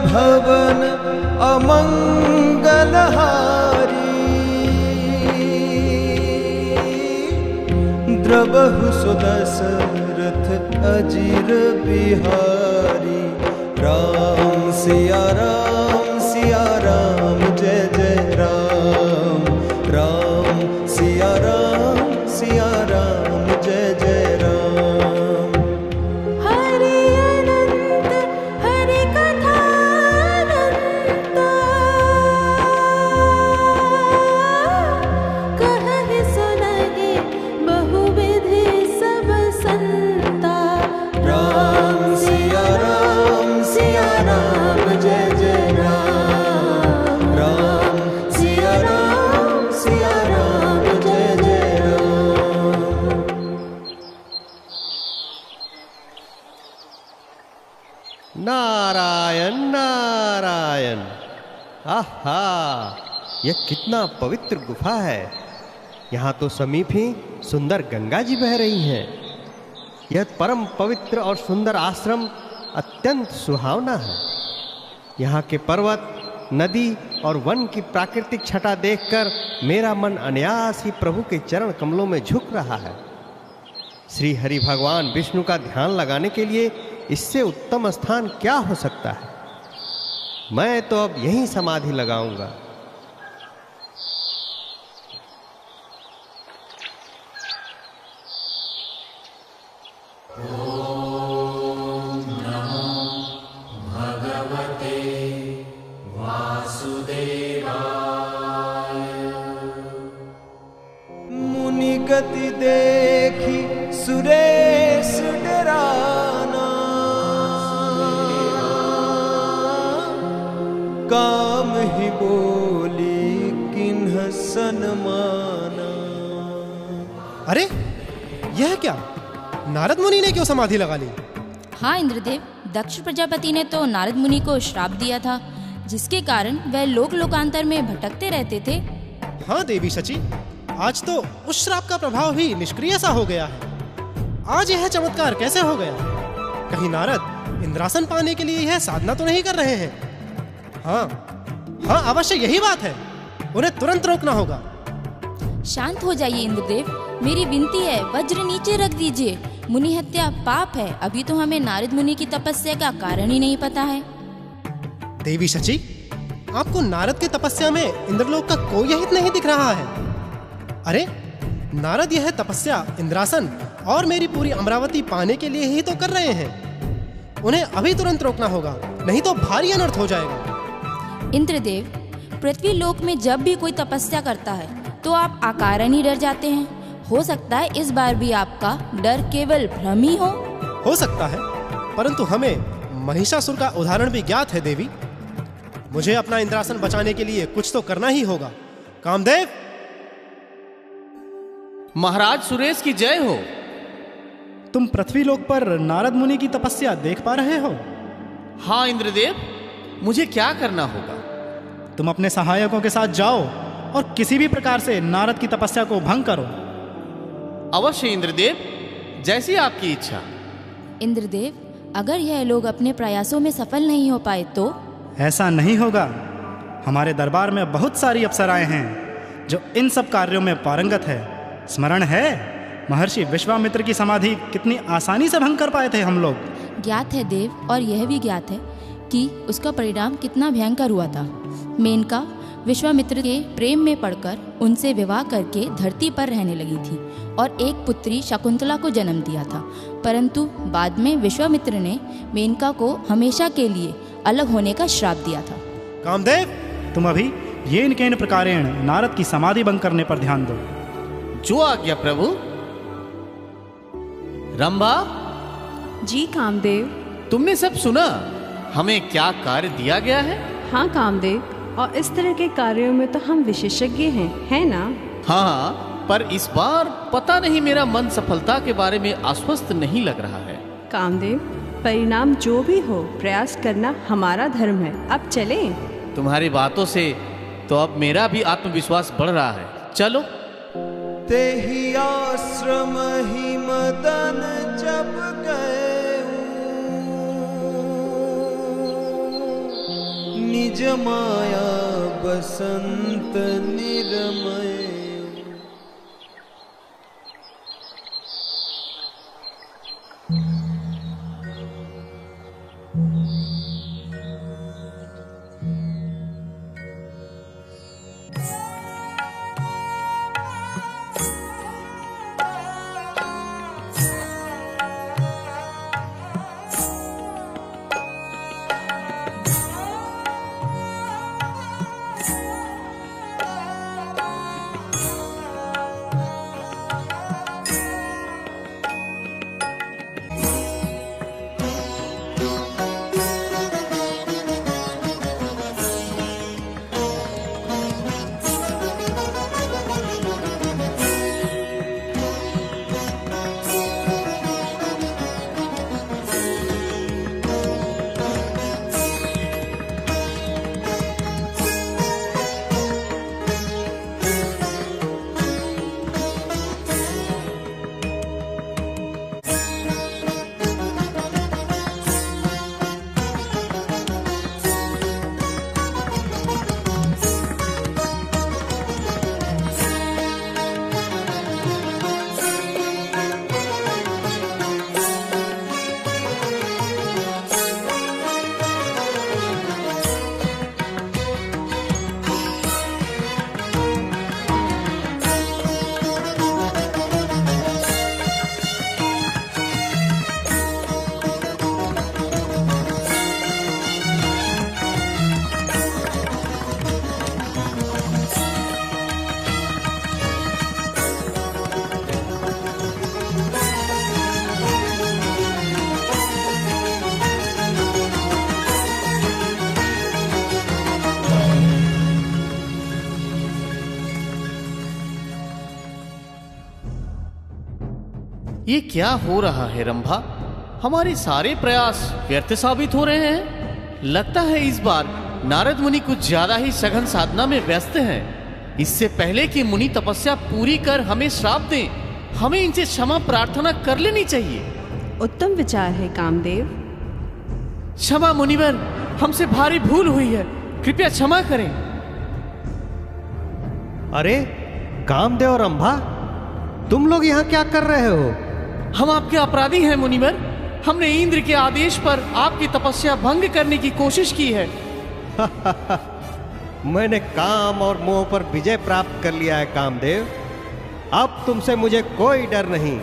भवन अमंगलहारी, द्रवहु सुदशरथ अजिर बिहारी। राम सिया राम जय जय राम, राम सिया राम जय जय राम। हरि अनंत हरि कथा अनंता, कहहि सुनहि बहुविधि सब संता। राम सिया राम जय जय राम, राम सिया राम जय जय राम। नारायण नारायण। आहा, यह कितना पवित्र गुफा है। यहाँ तो समीप ही सुंदर गंगा जी बह रही हैं। यह परम पवित्र और सुंदर आश्रम अत्यंत सुहावना है। यहाँ के पर्वत, नदी और वन की प्राकृतिक छटा देखकर मेरा मन अनायास ही प्रभु के चरण कमलों में झुक रहा है। श्री हरि भगवान विष्णु का ध्यान लगाने के लिए इससे उत्तम स्थान क्या हो सकता है। मैं तो अब यहीं समाधि लगाऊंगा। मुनि गति देखी सुरेश डराना, काम ही बोली किन्ह सनमाना। अरे यह क्या, नारद मुनि ने क्यों समाधि लगा ली? हाँ इंद्रदेव, दक्ष प्रजापति ने तो नारद मुनि को श्राप दिया था, जिसके कारण वह लोक लोकांतर में भटकते रहते थे। हाँ देवी शची, आज तो उस श्राप का प्रभाव भी निष्क्रिय सा हो गया है। आज यह चमत्कार कैसे हो गया? कहीं नारद इंद्रासन पाने के लिए यह साधना तो नहीं कर रहे हैं? हाँ अवश्य यही बात है। उन्हें तुरंत रोकना होगा। शांत हो जाइए इंद्रदेव, मेरी विनती है, वज्र नीचे रख दीजिए। मुनि हत्या पाप है। अभी तो हमें नारद मुनि की तपस्या का कारण ही नहीं पता है। देवी शची, आपको नारद की तपस्या में इंद्रलोक का कोई हित नहीं दिख रहा है। अरे नारद यह तपस्या इंद्रासन और मेरी पूरी अमरावती पाने के लिए ही तो कर रहे हैं। उन्हें अभी तुरंत रोकना होगा, नहीं तो भारी अनर्थ हो जाएगा। इंद्रदेव, पृथ्वी लोक में जब भी कोई तपस्या करता है तो आप अकारण ही डर जाते हैं। हो सकता है इस बार भी आपका डर केवल भ्रम ही हो सकता है, परंतु हमें महिषासुर का उदाहरण भी ज्ञात है देवी। मुझे अपना इंद्रासन बचाने के लिए कुछ तो करना ही होगा। कामदेव। महाराज सुरेश की जय हो। तुम पृथ्वीलोक पर नारद मुनि की तपस्या देख पा रहे हो? हाँ इंद्रदेव, मुझे क्या करना होगा? तुम अपने सहायकों के साथ जाओ और किसी भी प्रकार से नारद की तपस्या को भंग करो। अवश्य इंद्रदेव, जैसी आपकी इच्छा। इंद्रदेव, अगर यह लोग अपने प्रयासों में सफल नहीं हो पाए तो? ऐसा नहीं होगा। हमारे दरबार में बहुत सारी अप्सराएं हैं जो इन सब कार्यों में पारंगत है। स्मरण है महर्षि विश्वामित्र की समाधि कितनी आसानी से भंग कर पाए थे हम लोग। ज्ञात है देव, और यह भी ज्ञात है कि उसका परिणाम कितना भयंकर हुआ था। मेनका विश्वामित्र के प्रेम में पड़कर उनसे विवाह करके धरती पर रहने लगी थी और एक पुत्री शकुंतला को जन्म दिया था। परंतु बाद में विश्वामित्र ने मेनका को हमेशा के लिए अलग होने का श्राप दिया था। कामदेव, तुम अभी ये इन प्रकारेण नारद की समाधि भंग करने पर ध्यान दो। जो आज्ञा प्रभु। रंभा जी कामदेव। तुमने सब सुना? हमें क्या कार्य दिया गया है? हाँ कामदेव, और इस तरह के कार्यों में तो हम विशेषज्ञ हैं, है ना? हाँ, पर इस बार पता नहीं मेरा मन सफलता के बारे में आश्वस्त नहीं लग रहा है। कामदेव, परिणाम जो भी हो प्रयास करना हमारा धर्म है। अब चलें? तुम्हारी बातों से तो अब मेरा भी आत्मविश्वास बढ़ रहा है। चलो। तेहि आश्रम ही मदन जब गए, निज माया बसंत निरमय। ये क्या हो रहा है रंभा? हमारे सारे प्रयास व्यर्थ साबित हो रहे हैं। लगता है इस बार नारद मुनि कुछ ज्यादा ही सघन साधना में व्यस्त हैं। इससे पहले कि मुनि तपस्या पूरी कर हमें श्राप दें, हमें इनसे क्षमा प्रार्थना कर लेनी चाहिए। उत्तम विचार है कामदेव। क्षमा मुनिवर, हमसे भारी भूल हुई है, कृपया क्षमा करें। अरे कामदेव और रंभा, तुम लोग यहाँ क्या कर रहे हो? हम आपके अपराधी हैं मुनिवर। हमने इंद्र के आदेश पर आपकी तपस्या भंग करने की कोशिश की है। मैंने काम और मोह पर विजय प्राप्त कर लिया है कामदेव। अब तुमसे मुझे कोई डर नहीं।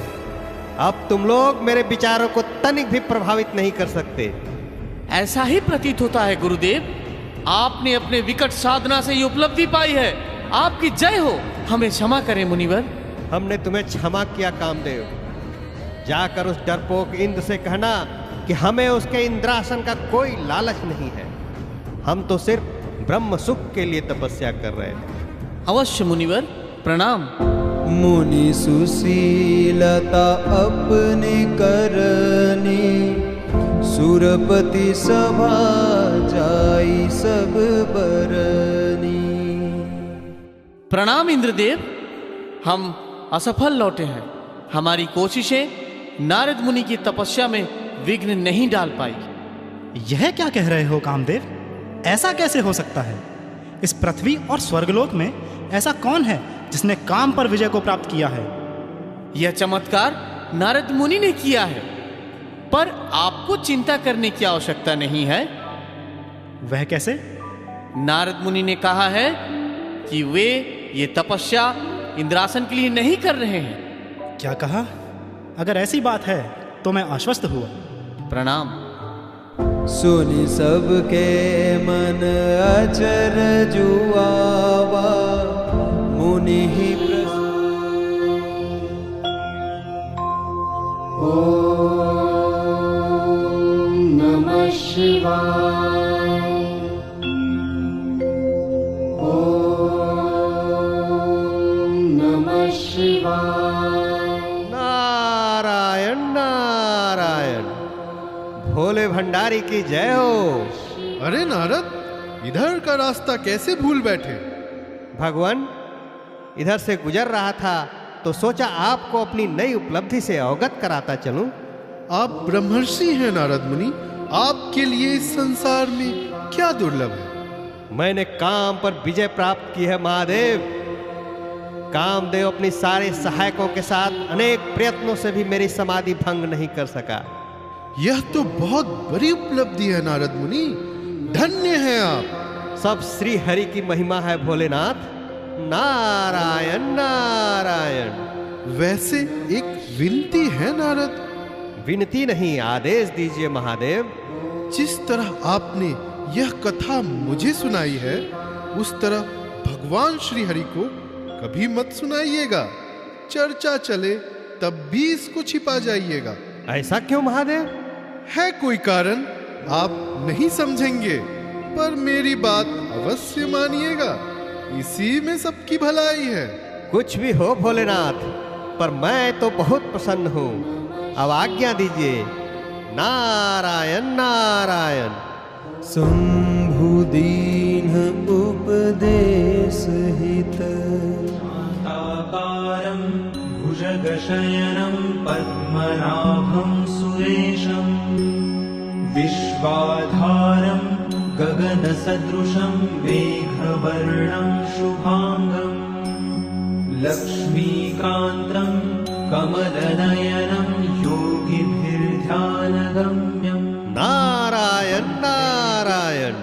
अब तुम लोग मेरे विचारों को तनिक भी प्रभावित नहीं कर सकते। ऐसा ही प्रतीत होता है गुरुदेव। आपने अपने विकट साधना से ये उपलब्धि पाई है। आपकी जय हो। हमें क्षमा करें मुनिवर। हमने तुम्हें क्षमा किया कामदेव। जाकर उस डरपोक इंद्र से कहना कि हमें उसके इंद्रासन का कोई लालच नहीं है। हम तो सिर्फ ब्रह्म सुख के लिए तपस्या कर रहे हैं। अवश्य मुनिवर, प्रणाम। मुनि सुशीलता अपने करनी, सुरपति सभा जाई सब बरनी। प्रणाम इंद्रदेव। हम असफल लौटे हैं। हमारी कोशिशें नारद मुनि की तपस्या में विघ्न नहीं डाल पाई। यह क्या कह रहे हो कामदेव? ऐसा कैसे हो सकता है? इस पृथ्वी और स्वर्गलोक में ऐसा कौन है जिसने काम पर विजय को प्राप्त किया है? यह चमत्कार नारद मुनि ने किया है, पर आपको चिंता करने की आवश्यकता नहीं है। वह कैसे? नारद मुनि ने कहा है कि वे ये तपस्या इंद्रासन के लिए नहीं कर रहे हैं। क्या कहा? अगर ऐसी बात है तो मैं आश्वस्त हुआ। प्रणाम। सुनि सबके मन अचर जुआवा, मुनि ही ओम नमः शिवाय। ओम नमः शिवाय। नारायण नारायण, भोले भंडारी की जय हो। अरे नारद, इधर का रास्ता कैसे भूल बैठे? भगवान, इधर से गुजर रहा था तो सोचा आपको अपनी नई उपलब्धि से अवगत कराता चलूं। आप ब्रह्मर्षि हैं नारद मुनि। आपके लिए इस संसार में क्या दुर्लभ है? मैंने काम पर विजय प्राप्त की है महादेव। कामदेव अपनी सारे सहायकों के साथ अनेक प्रयत्नों से भी मेरी समाधि भंग नहीं कर सका। यह तो बहुत बड़ी उपलब्धि है नारद मुनि, धन्य हैं आप। सब श्री हरि की महिमा है भोलेनाथ। नारायण नारायण। वैसे एक विनती है नारद। विनती नहीं, आदेश दीजिए महादेव। जिस तरह आपने यह कथा मुझे सुनाई है, उस तरह भगवान श्री हरि को कभी मत सुनाइएगा। चर्चा चले तब भी इसको छिपा जाइएगा। ऐसा क्यों महादेव? है कोई कारण, आप नहीं समझेंगे, पर मेरी बात अवश्य मानिएगा। इसी में सबकी भलाई है। कुछ भी हो भोलेनाथ, पर मैं तो बहुत प्रसन्न हूँ। अब आज्ञा दीजिए। नारायण नारायण। शंभुदीन उपदेश हित भुजगशयनं पद्मनाभं सुरेशं विश्वाधारं गगनसदृशं मेघवर्णं शुभांगं लक्ष्मीकान्तं कमलनयनं योगिभिर्ध्यानगम्यं। नारायण नारायण।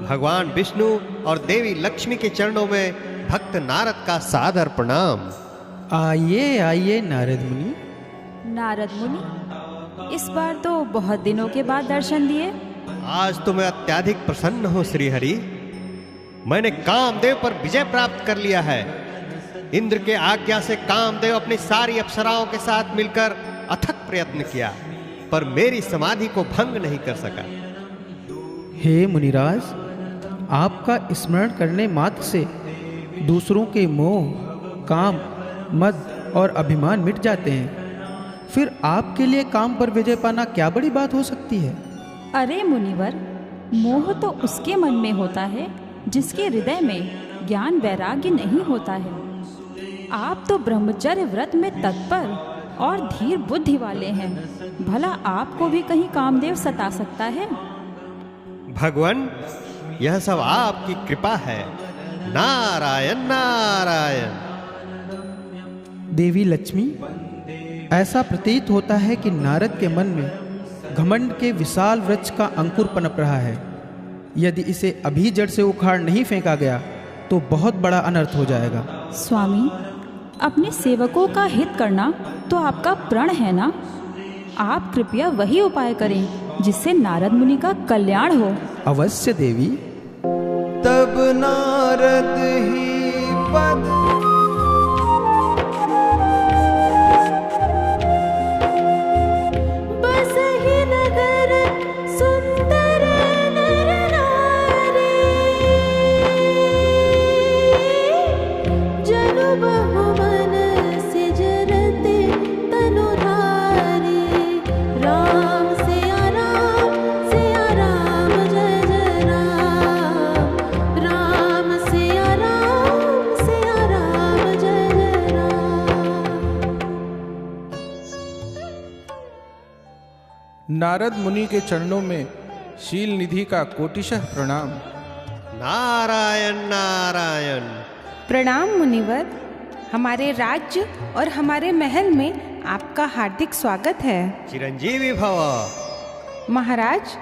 भगवान विष्णु और देवी लक्ष्मी के चरणों में भक्त नारद का सादर प्रणाम। आइए आइए नारद मुनि। नारद मुनि, इस बार तो बहुत दिनों के बाद दर्शन दिए। आज तो मैं अत्यधिक प्रसन्न हूँ श्री हरि। मैंने कामदेव पर विजय प्राप्त कर लिया है। इंद्र के आज्ञा से कामदेव अपनी सारी अप्सराओं के साथ मिलकर अथक प्रयत्न किया, पर मेरी समाधि को भंग नहीं कर सका। हे मुनिराज, आपका स्मरण करने मात्र से दूसरों के मोह, काम, मद और अभिमान मिट जाते हैं। फिर आपके लिए काम पर विजय पाना क्या बड़ी बात हो सकती है? अरे मुनिवर, मोह तो उसके मन में होता है जिसके हृदय में ज्ञान वैराग्य नहीं होता है। आप तो ब्रह्मचर्य व्रत में तत्पर और धीर बुद्धि वाले हैं। भला आपको भी कहीं कामदेव सता सकता है? भगवान, यह सब आपकी कृपा है। नारायण नारायण। देवी लक्ष्मी, ऐसा प्रतीत होता है कि नारद के मन में घमंड के विशाल वृक्ष का अंकुर पनप रहा है। यदि इसे अभी जड़ से उखाड़ नहीं फेंका गया तो बहुत बड़ा अनर्थ हो जाएगा। स्वामी, अपने सेवकों का हित करना तो आपका प्रण है ना। आप कृपया वही उपाय करें जिससे नारद मुनि का कल्याण हो। अवश्य देवी। तब नारद ही पद नारद मुनि के चरणों में शील निधि का कोटिशः प्रणाम। नारायण नारायण। प्रणाम मुनिवर। हमारे राज्य और हमारे महल में आपका हार्दिक स्वागत है। चिरंजीवी भव। महाराज,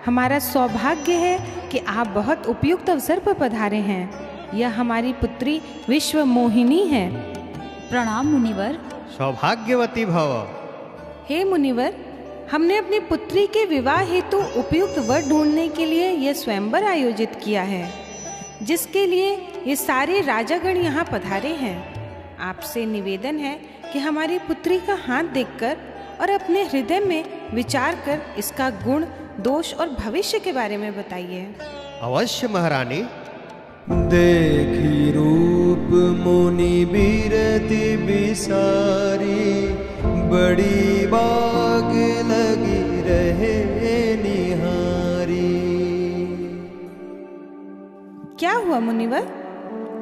हमारा सौभाग्य है कि आप बहुत उपयुक्त अवसर पर पधारे हैं। यह हमारी पुत्री विश्व मोहिनी है। प्रणाम मुनिवर। सौभाग्यवती भव। हे मुनिवर, हमने अपनी पुत्री के विवाह हेतु उपयुक्त वर ढूंढने के लिए यह स्वयंवर आयोजित किया है, जिसके लिए ये सारे राजागण यहाँ पधारे हैं। आपसे निवेदन है कि हमारी पुत्री का हाथ देखकर और अपने हृदय में विचार कर इसका गुण, दोष और भविष्य के बारे में बताइए। अवश्य महारानी। देखी रूप मुनि बिरति बिसारी, बड़ी बाग लगी रहे निहारी। क्या हुआ मुनिवर?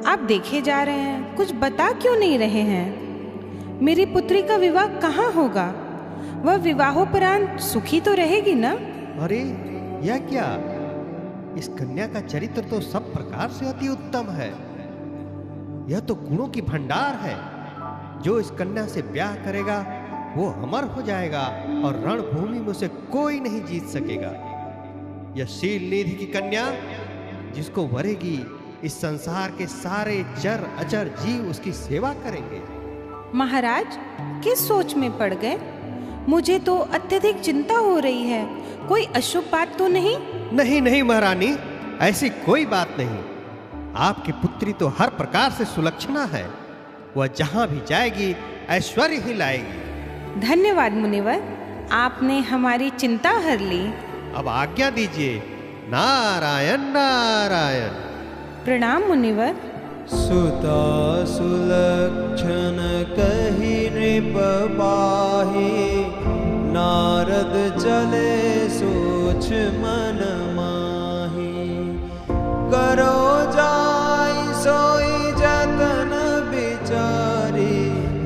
आप देखे जा रहे हैं, कुछ बता क्यों नहीं रहे हैं? मेरी पुत्री का विवाह कहाँ होगा? वह विवाहोपरांत सुखी तो रहेगी ना? अरे यह क्या? इस कन्या का चरित्र तो सब प्रकार से अति उत्तम है। यह तो गुणों की भंडार है। जो इस कन्या से ब्याह करेगा वो अमर हो जाएगा और रणभूमि में उसे कोई नहीं जीत सकेगा। यह शील निधि की कन्या जिसको वरेगी, इस संसार के सारे चर अचर जीव उसकी सेवा करेंगे। महाराज, किस सोच में पड़ गए? मुझे तो अत्यधिक चिंता हो रही है। कोई अशुभ बात तो नहीं? नहीं नहीं महारानी, ऐसी कोई बात नहीं। आपकी पुत्री तो हर प्रकार से सुलक्षणा है। वह जहां भी जाएगी ऐश्वर्य ही लाएगी। धन्यवाद मुनिवर, आपने हमारी चिंता हर ली। अब आज्ञा दीजिए। नारायण नारायण। प्रणाम मुनिवर। सुता सुलक्षण कही नृप पाहि, नारद चले सोच मन माही। करो जाई सोई जतन बिचारी,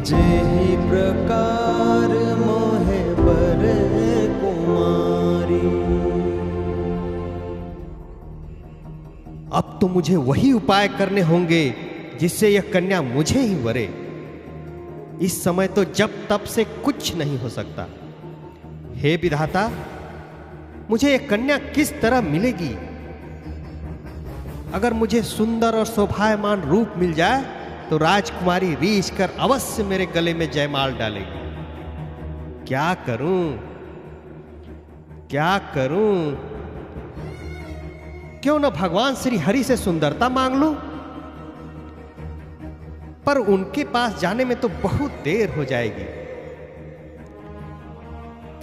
जेहि प्रकार मोहे बर कुमारी। अब तो मुझे वही उपाय करने होंगे जिससे यह कन्या मुझे ही वरे। इस समय तो जब तब से कुछ नहीं हो सकता। हे विधाता, मुझे यह कन्या किस तरह मिलेगी? अगर मुझे सुंदर और शोभायमान रूप मिल जाए तो राजकुमारी रीझ कर अवश्य मेरे गले में जयमाल डालेगी। क्या करूं, क्या करूं? क्यों न भगवान श्री हरि से सुंदरता मांग लूं? पर उनके पास जाने में तो बहुत देर हो जाएगी।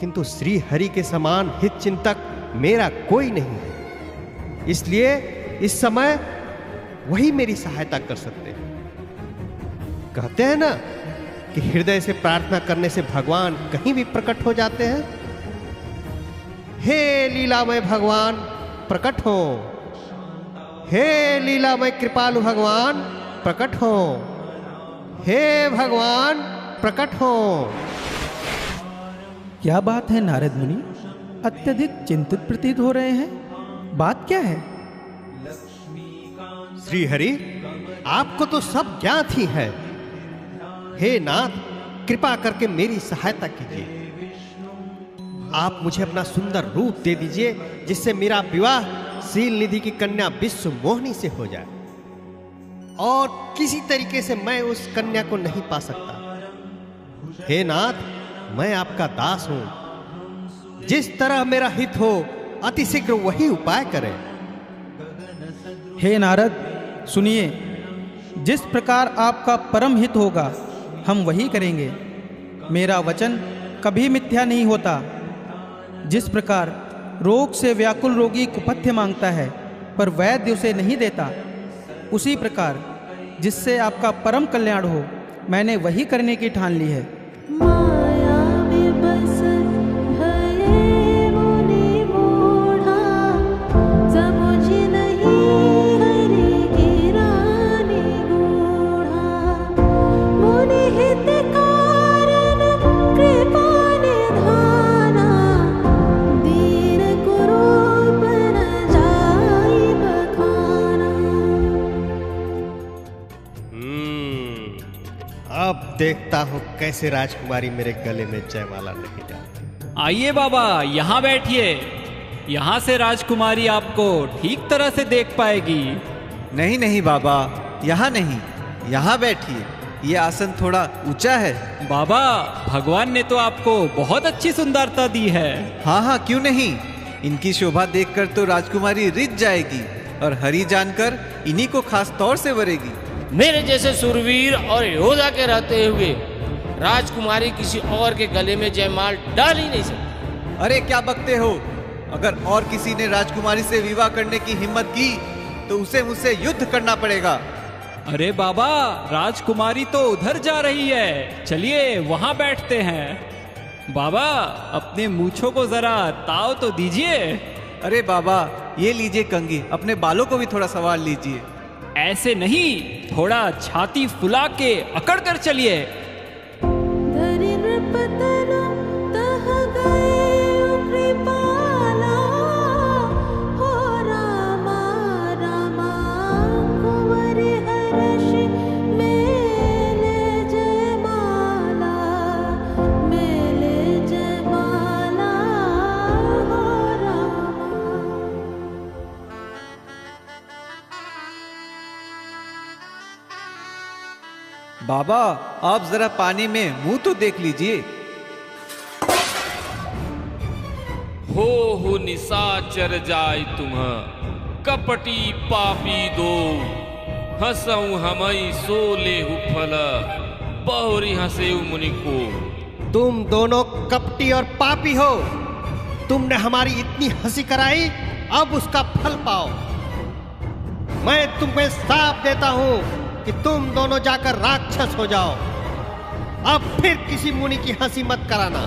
किंतु श्री हरि के समान हित चिंतक मेरा कोई नहीं है। इसलिए इस समय वही मेरी सहायता कर सकते हैं। कहते हैं ना कि हृदय से प्रार्थना करने से भगवान कहीं भी प्रकट हो जाते हैं। हे लीलामय भगवान प्रकट हो। हे लीलामय कृपालु भगवान प्रकट हो। हे भगवान प्रकट हो। क्या बात है नारद मुनि, अत्यधिक चिंतित प्रतीत हो रहे हैं। बात क्या है? श्री हरि, आपको तो सब ज्ञात ही है। हे नाथ, कृपा करके मेरी सहायता कीजिए। आप मुझे अपना सुंदर रूप दे दीजिए जिससे मेरा विवाह शील निधि की कन्या विश्व मोहिनी से हो जाए और किसी तरीके से मैं उस कन्या को नहीं पा सकता। हे नाथ, मैं आपका दास हूं। जिस तरह मेरा हित हो अतिशीघ्र वही उपाय करें। हे नारद सुनिए, जिस प्रकार आपका परम हित होगा हम वही करेंगे। मेरा वचन कभी मिथ्या नहीं होता। जिस प्रकार रोग से व्याकुल रोगी कुपथ्य मांगता है पर वैद्य उसे नहीं देता, उसी प्रकार जिससे आपका परम कल्याण हो मैंने वही करने की ठान ली है। अब देखता हूँ कैसे राजकुमारी मेरे गले में जयमाला नहीं डालती। आइए बाबा, यहाँ बैठिए। यहाँ से राजकुमारी आपको ठीक तरह से देख पाएगी। नहीं नहीं बाबा, यहाँ नहीं, यहाँ बैठिए। ये आसन थोड़ा ऊंचा है। बाबा, भगवान ने तो आपको बहुत अच्छी सुंदरता दी है। हाँ हाँ, क्यों नहीं। इनकी शोभा देखकर तो राजकुमारी रिझ जाएगी और हरि जानकर इन्हीं को खास तौर से वरेगी। मेरे जैसे सुरवीर और योद्धा के रहते हुए राजकुमारी किसी और के गले में जयमाल डाल ही नहीं सकती। अरे क्या बकते हो? अगर और किसी ने राजकुमारी से विवाह करने की हिम्मत की तो उसे मुझसे युद्ध करना पड़ेगा। अरे बाबा, राजकुमारी तो उधर जा रही है, चलिए वहां बैठते हैं। बाबा, अपने मूंछों को जरा ताव तो दीजिए। अरे बाबा, ये लीजिए कंघी, अपने बालों को भी थोड़ा संवार लीजिए। ऐसे नहीं, थोड़ा छाती फुला के अकड़ कर चलिए। हो राम बाबा, आप जरा पानी में मुंह तो देख लीजिए। हो निशाचर जाय तुम, कपटी पापी दो, हंसऊ हमई सोले फल, बहुरी हंसे मुनि को। तुम दोनों कपटी और पापी हो। तुमने हमारी इतनी हंसी कराई, अब उसका फल पाओ। मैं तुम्हें श्राप देता हूं कि तुम दोनों जाकर राक्षस हो जाओ। अब फिर किसी मुनि की हंसी मत कराना।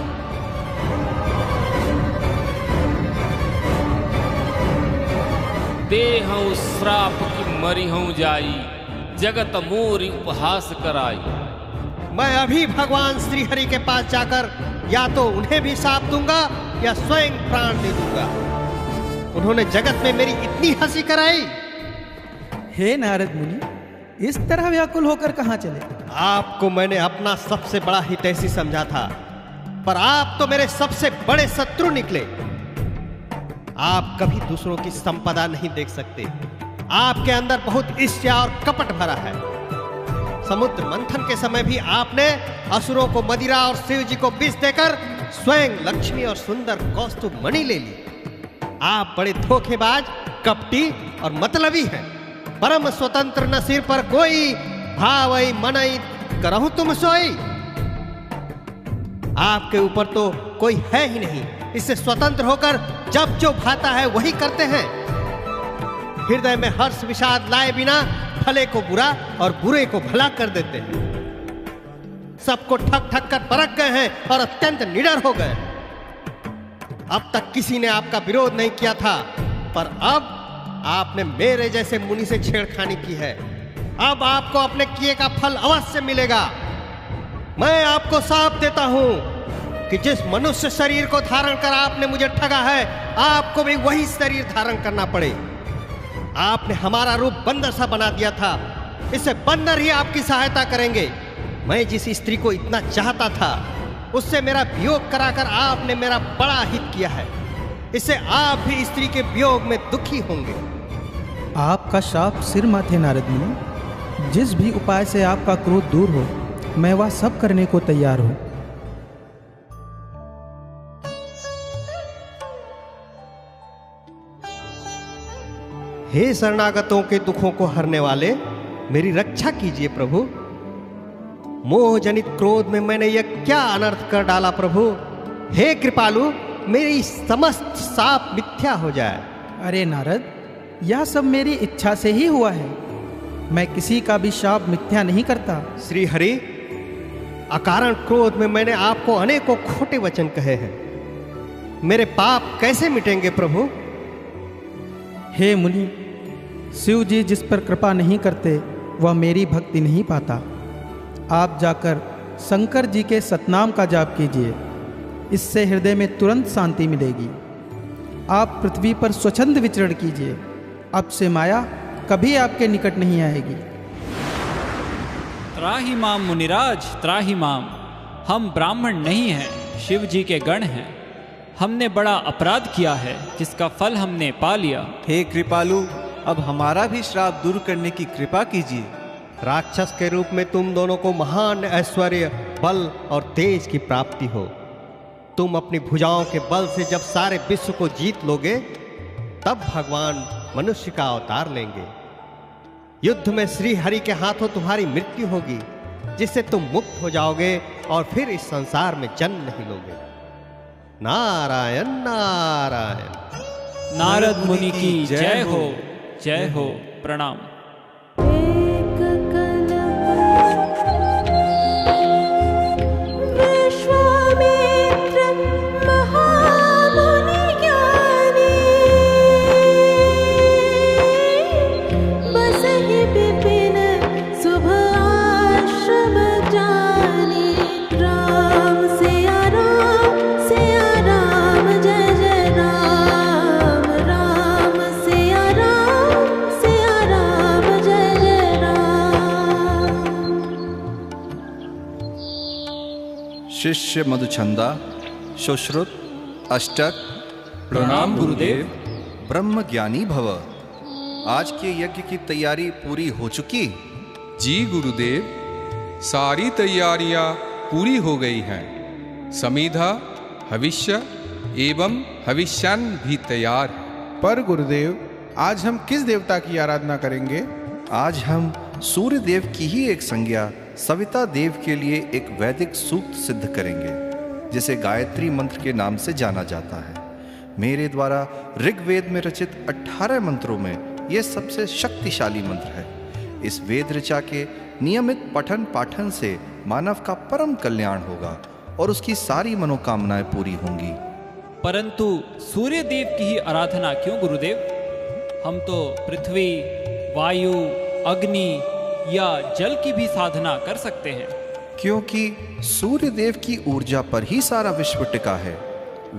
दे हूँ श्राप की मरी हूँ जाई, जगत मोरी उपहास कराई। मैं अभी भगवान श्री हरि के पास जाकर या तो उन्हें भी श्राप दूंगा या स्वयं प्राण दे दूंगा। उन्होंने जगत में मेरी इतनी हंसी कराई। हे नारद मुनि, इस तरह व्याकुल होकर कहाँ चले? आपको मैंने अपना सबसे बड़ा हितैषी समझा था, पर आप तो मेरे सबसे बड़े शत्रु निकले। आप कभी दूसरों की संपदा नहीं देख सकते। आपके अंदर बहुत ईर्ष्या और कपट भरा है। समुद्र मंथन के समय भी आपने असुरों को मदिरा और शिव जी को विष देकर स्वयं लक्ष्मी और सुंदर कौस्तुभ मणि ले ली। आप बड़े धोखेबाज, कपटी और मतलबी हैं। परम स्वतंत्र न सिर पर कोई, भावई मनई करहु तुम सोई। आपके ऊपर तो कोई है ही नहीं। इससे स्वतंत्र होकर जब जो भाता है वही करते हैं। हृदय में हर्ष विषाद लाए बिना भले को बुरा और बुरे को भला कर देते हैं। सबको ठक ठक कर परख गए हैं और अत्यंत निडर हो गए। अब तक किसी ने आपका विरोध नहीं किया था, पर अब आपने मेरे जैसे मुनि से छेड़खानी की है। अब आपको अपने किए का फल अवश्य मिलेगा। मैं आपको श्राप देता हूं कि जिस मनुष्य शरीर को धारण कर आपने मुझे ठगा है, आपको भी वही शरीर धारण करना पड़े। आपने हमारा रूप बंदर सा बना दिया था, इससे बंदर ही आपकी सहायता करेंगे। मैं जिस स्त्री को इतना चाहता था, उससे मेरा वियोग कराकर आपने मेरा बड़ा हित किया है। इससे आप भी स्त्री के वियोग में दुखी होंगे। आपका शाप सिर माथे नारद मुनि। जिस भी उपाय से आपका क्रोध दूर हो, मैं वह सब करने को तैयार हूं। हे शरणागतों के दुखों को हरने वाले, मेरी रक्षा कीजिए प्रभु। मोह जनित क्रोध में मैंने यह क्या अनर्थ कर डाला प्रभु। हे कृपालु, मेरी समस्त शाप मिथ्या हो जाए। अरे नारद, यह सब मेरी इच्छा से ही हुआ है। मैं किसी का भी शाप मिथ्या नहीं करता। श्री हरि, अकारण क्रोध में मैंने आपको अनेकों खोटे वचन कहे हैं। मेरे पाप कैसे मिटेंगे प्रभु? हे मुनि, शिव जी जिस पर कृपा नहीं करते वह मेरी भक्ति नहीं पाता। आप जाकर शंकर जी के सतनाम का जाप कीजिए, इससे हृदय में तुरंत शांति मिलेगी। आप पृथ्वी पर स्वच्छंद विचरण कीजिए, अब से माया कभी आपके निकट नहीं आएगी। त्राहि माम मुनिराज, त्राहि माम। हम ब्राह्मण नहीं हैं, शिव जी के गण हैं। हमने बड़ा अपराध किया है, जिसका फल हमने पा लिया। हे कृपालु, अब हमारा भी श्राप दूर करने की कृपा कीजिए। राक्षस के रूप में तुम दोनों को महान ऐश्वर्य, बल और तेज की प्राप्ति हो। तुम अपनी भुजाओं के बल से जब सारे विश्व को जीत लोगे, तब भगवान मनुष्य का अवतार लेंगे। युद्ध में श्री हरि के हाथों तुम्हारी मृत्यु होगी, जिससे तुम मुक्त हो जाओगे और फिर इस संसार में जन्म नहीं लोगे। नारायण नारायण। नारद मुनि की जय हो, जय हो। प्रणाम। शिष्य मधुछंदा, सुश्रुत, अष्टक। प्रणाम गुरुदेव। ब्रह्म ज्ञानी भव। आज के यज्ञ की तैयारी पूरी हो चुकी? जी गुरुदेव, सारी तैयारियां पूरी हो गई हैं। समीधा, हविष्य एवं हविष्यान्न भी तैयार है। पर गुरुदेव, आज हम किस देवता की आराधना करेंगे? आज हम सूर्य देव की ही एक संज्ञा सविता देव के लिए एक वैदिक सूक्त सिद्ध करेंगे, जिसे गायत्री मंत्र के नाम से जाना जाता है। मेरे द्वारा ऋग्वेद में रचित 18 मंत्रों में यह सबसे शक्तिशाली मंत्र है। इस वेद ऋचा के नियमित पठन पाठन से मानव का परम कल्याण होगा और उसकी सारी मनोकामनाएं पूरी होंगी। परंतु सूर्य देव की ही आराधना क्यों गुरुदेव? हम तो पृथ्वी, वायु, अग्नि या जल की भी साधना कर सकते हैं। क्योंकि सूर्य देव की ऊर्जा पर ही सारा विश्व टिका है।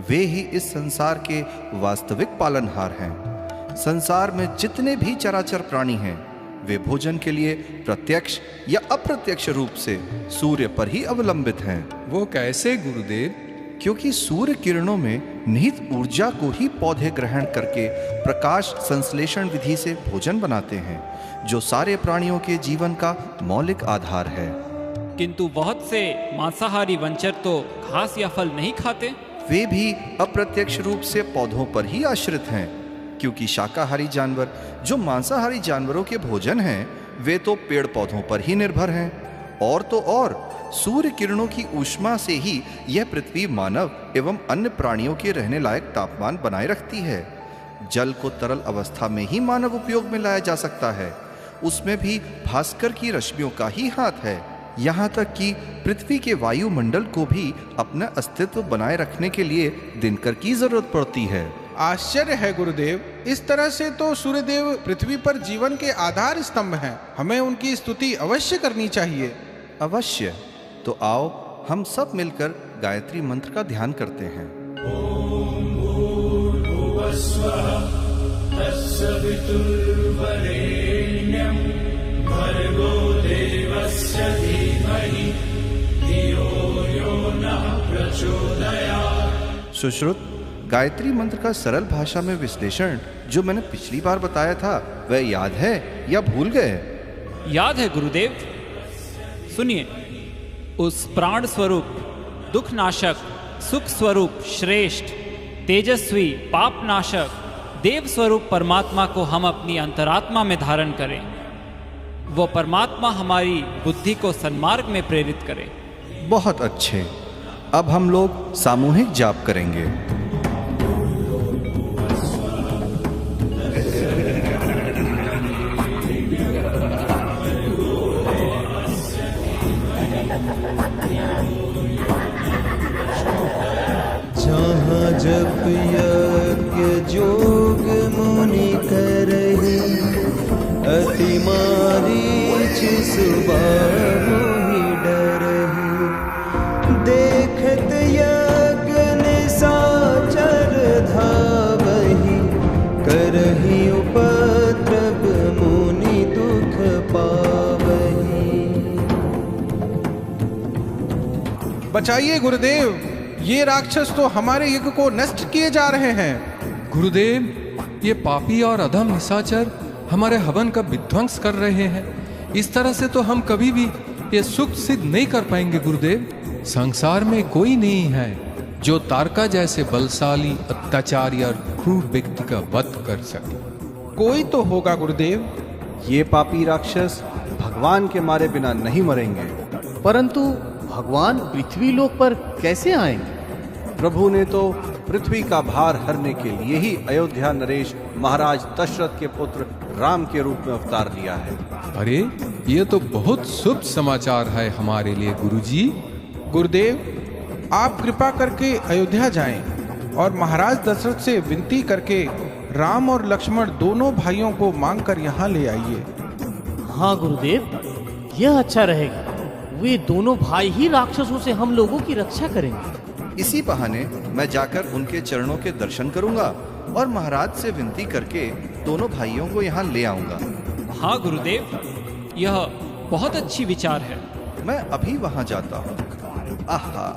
वे ही इस संसार के वास्तविक पालनहार हैं। संसार में जितने भी चराचर प्राणी हैं, वे भोजन के लिए प्रत्यक्ष या अप्रत्यक्ष रूप से सूर्य पर ही अवलंबित हैं। वो कैसे गुरुदेव? क्योंकि सूर्य किरणों में निहित ऊर्जा को ही पौधे ग्रहण करके प्रकाश संश्लेषण विधि से भोजन बनाते हैं, जो सारे प्राणियों के जीवन का मौलिक आधार है। किंतु बहुत से मांसाहारी वंचर तो घास या फल नहीं खाते। वे भी अप्रत्यक्ष रूप से पौधों पर ही आश्रित हैं, क्योंकि शाकाहारी जानवर जो मांसाहारी जानवरों के भोजन हैं, वे तो पेड़ पौधों पर ही निर्भर हैं। और तो और सूर्य किरणों की ऊष्मा से ही यह पृथ्वी मानव एवं अन्य प्राणियों के रहने लायक तापमान बनाए रखती है। जल को तरल अवस्था में ही मानव उपयोग में लाया जा सकता है। उसमें भी भास्कर की रश्मियों का ही हाथ है। यहाँ तक कि पृथ्वी के वायुमंडल को भी अपना अस्तित्व बनाए रखने के लिए दिनकर की जरूरत पड़ती है। आश्चर्य है गुरुदेव, इस तरह से तो सूर्यदेव पृथ्वी पर जीवन के आधार स्तंभ हैं। हमें उनकी स्तुति अवश्य करनी चाहिए। अवश्य। तो आओ हम सब मिलकर गायत्री मंत्र का ध्यान करते हैं। ओम भूर्भुवस्वः तत्सवितुर्वरेण्यं भर्गो देवस्य धीमहि धियो यो नः प्रचोदयात्। सुश्रुत, गायत्री मंत्र का सरल भाषा में विश्लेषण जो मैंने पिछली बार बताया था, वह याद है या भूल गए? याद है गुरुदेव। सुनिए, उस प्राण स्वरूप, दुख नाशक, सुख स्वरूप, श्रेष्ठ, तेजस्वी, पाप नाशक, देव स्वरूप परमात्मा को हम अपनी अंतरात्मा में धारण करें। वो परमात्मा हमारी बुद्धि को सन्मार्ग में प्रेरित करे। बहुत अच्छे। अब हम लोग सामूहिक जाप करेंगे। जहाँ जप यज्ञ जोग मुनि करहि, अति मारीच सुबाहु ही डरहि। देखत यज्ञ निशाचर धावहि, करहि उपद्रव मुनि दुख पावहि। बचाइए गुरुदेव, ये राक्षस तो हमारे यज्ञ को नष्ट किए जा रहे हैं। गुरुदेव, ये पापी और अधम निशाचर हमारे हवन का विध्वंस कर रहे हैं। इस तरह से तो हम कभी भी ये सुख सिद्ध नहीं कर पाएंगे गुरुदेव। संसार में कोई नहीं है जो तारका जैसे बलशाली, अत्याचारी और क्रूर व्यक्ति का वध कर सके। कोई तो होगा गुरुदेव। ये पापी राक्षस भगवान के मारे बिना नहीं मरेंगे। परंतु भगवान पृथ्वी लोक पर कैसे आएंगे? प्रभु ने तो पृथ्वी का भार हरने के लिए ही अयोध्या नरेश महाराज दशरथ के पुत्र राम के रूप में अवतार लिया है। अरे, ये तो बहुत शुभ समाचार है हमारे लिए गुरुजी। गुरुदेव, आप कृपा करके अयोध्या जाएं और महाराज दशरथ से विनती करके राम और लक्ष्मण दोनों भाइयों को मांगकर यहाँ ले आइए। हाँ गुरुदेव, यह अच्छा रहेगा। वे दोनों भाई ही राक्षसों से हम लोगों की रक्षा करेंगे। इसी बहाने मैं जाकर उनके चरणों के दर्शन करूंगा और महाराज से विनती करके दोनों भाइयों को यहाँ ले आऊंगा। हाँ गुरुदेव, यह बहुत अच्छी विचार है। मैं अभी वहाँ जाता हूँ। आहा,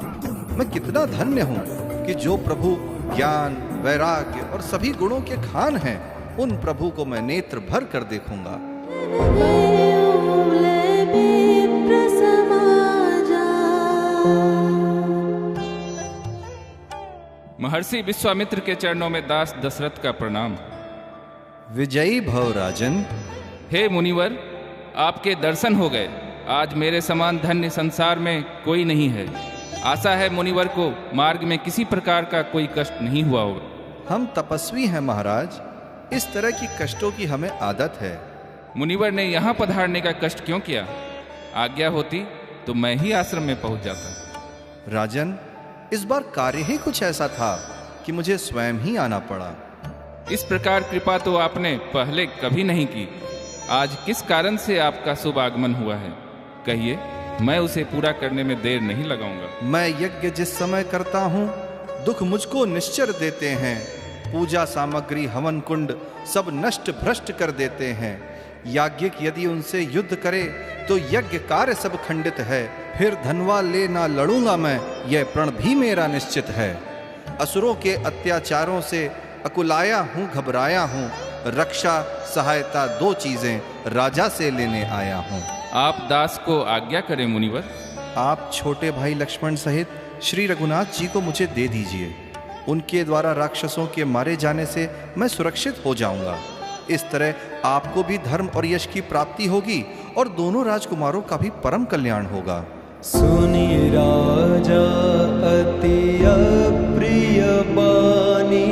मैं कितना धन्य हूँ कि जो प्रभु ज्ञान, वैराग्य और सभी गुणों के खान हैं, उन प्रभु को मैं नेत्र भर कर देखूंगा। प्रसमा महर्षि विश्वामित्र के चरणों में दास दशरथ का प्रणाम। विजयी भव राजन। हे मुनिवर, आपके दर्शन हो गए। आज मेरे समान धन्य संसार में कोई नहीं है। आशा है मुनिवर को मार्ग में किसी प्रकार का कोई कष्ट नहीं हुआ होगा। हम तपस्वी हैं महाराज, इस तरह की कष्टों की हमें आदत है। मुनिवर ने यहाँ पधारने का कष्ट क्यों किया? आज्ञा होती तो मैं ही आश्रम में पहुंच जाता। राजन, इस बार कार्य ही कुछ ऐसा था कि मुझे स्वयं ही आना पड़ा। इस प्रकार कृपा तो आपने पहले कभी नहीं की। आज किस कारण से आपका शुभ आगमन हुआ है? कहिए, मैं उसे पूरा करने में देर नहीं लगाऊंगा। मैं यज्ञ जिस समय करता हूँ, दुख मुझको निश्चर देते हैं। पूजा सामग्री, हवन कुंड सब नष्ट भ्रष्ट कर देते हैं। याज्ञिक यदि उनसे युद्ध करे तो यज्ञ कार्य सब खंडित है। फिर धनवा ले ना लड़ूंगा मैं, यह प्रण भी मेरा निश्चित है। असुरों के अत्याचारों से अकुलाया हूँ, घबराया हूँ। रक्षा सहायता दो चीजें राजा से लेने आया हूँ। आप दास को आज्ञा करें मुनिवर। आप छोटे भाई लक्ष्मण सहित श्री रघुनाथ जी को मुझे दे दीजिए। उनके द्वारा राक्षसों के मारे जाने से मैं सुरक्षित हो जाऊंगा। इस तरह आपको भी धर्म और यश की प्राप्ति होगी और दोनों राजकुमारों का भी परम कल्याण होगा। सुनिए राजा अति अप्रिय बानी,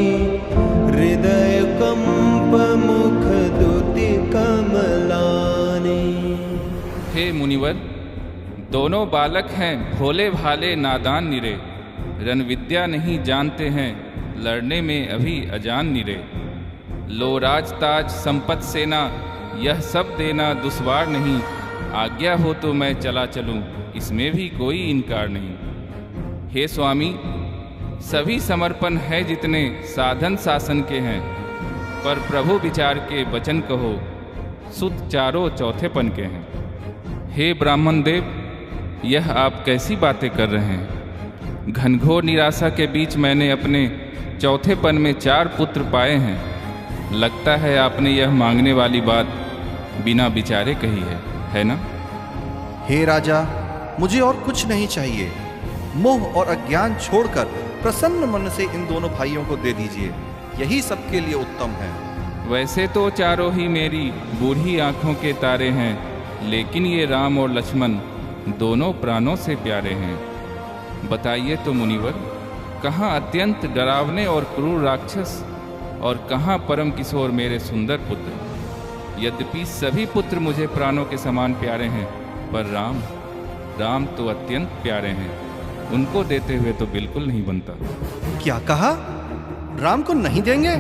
हृदय कंप मुख दुति कमलानी। हे मुनिवर, दोनों बालक हैं भोले भाले नादान निरे। रण विद्या नहीं जानते हैं, लड़ने में अभी अजान निरे। लो राज ताज संपत सेना, यह सब देना दुश्वार नहीं। आज्ञा हो तो मैं चला चलूं, इसमें भी कोई इनकार नहीं। हे स्वामी, सभी समर्पण है जितने साधन शासन के हैं। पर प्रभु विचार के वचन कहो, सुत चारों चौथेपन के हैं। हे ब्राह्मण देव, यह आप कैसी बातें कर रहे हैं? घनघोर निराशा के बीच मैंने अपने चौथेपन में 4 पुत्र पाए हैं। लगता है आपने यह मांगने वाली बात बिना विचारे कही है ना? हे राजा, मुझे और कुछ नहीं चाहिए। मोह और अज्ञान छोड़कर प्रसन्न मन से इन दोनों भाइयों को दे दीजिए, यही सबके लिए उत्तम है। वैसे तो चारों ही मेरी बूढ़ी आंखों के तारे हैं, लेकिन ये राम और लक्ष्मण दोनों प्राणों से प्यारे हैं। बताइए तो मुनिवर, कहाँ अत्यंत डरावने और क्रूर राक्षस और कहाँ परम किशोर मेरे सुंदर पुत्र। यद्यपि सभी पुत्र मुझे प्राणों के समान प्यारे हैं, पर राम तो अत्यंत प्यारे हैं। उनको देते हुए तो बिल्कुल नहीं बनता। क्या कहा? राम को नहीं देंगे?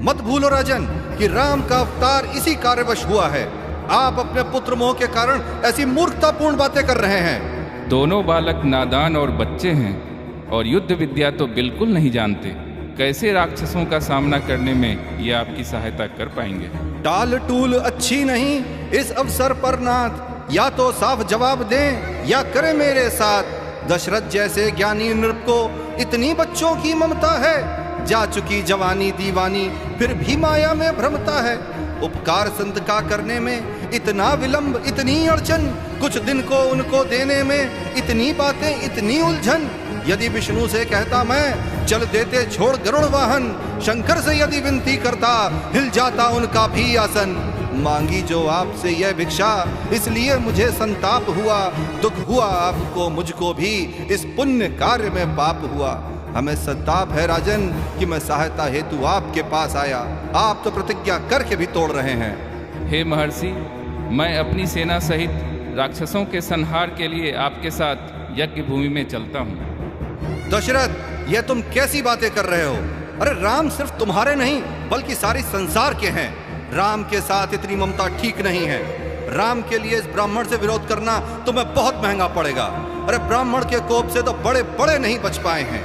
मत भूलो राजन कि राम का अवतार इसी कार्यवश हुआ है। आप अपने पुत्र मोह के कारण ऐसी मूर्खतापूर्ण बातें कर रहे हैं। दोनों बालक नादान और बच्चे हैं और युद्ध विद्या तो बिल्कुल नहीं जानते। कैसे राक्षसों का सामना करने में ये आपकी सहायता कर पाएंगे? टाल टूल अच्छी नहीं इस अवसर पर नाथ। या तो साफ जवाब दें या करें मेरे साथ। दशरथ जैसे ज्ञानी नृप को इतनी बच्चों की ममता है। जा चुकी जवानी दीवानी फिर भी माया में भ्रमता है। उपकार संत का करने में इतना विलंब, इतनी अड़चन। कुछ दिन को उनको देने में इतनी बातें, इतनी उलझन। यदि विष्णु से कहता मैं, चल देते छोड़ गरुड़ वाहन। शंकर से यदि विनती करता, हिल जाता उनका भी आसन। मांगी जो आपसे यह भिक्षा, इसलिए मुझे संताप हुआ। दुख हुआ आपको, मुझको भी, इस पुण्य कार्य में पाप हुआ। हमें संताप है राजन कि मैं सहायता हेतु आपके पास आया। आप तो प्रतिज्ञा करके भी तोड़ रहे हैं। हे महर्षि, मैं अपनी सेना सहित राक्षसों के संहार के लिए आपके साथ यज्ञ भूमि में चलता हूँ। दशरथ, यह तुम कैसी बातें कर रहे हो? अरे राम सिर्फ तुम्हारे नहीं बल्कि सारी संसार के हैं। राम के साथ इतनी ममता ठीक नहीं है। राम के लिए इस ब्राह्मण से विरोध करना तुम्हें बहुत महंगा पड़ेगा। अरे ब्राह्मण के कोप से तो बड़े बड़े नहीं बच पाए हैं।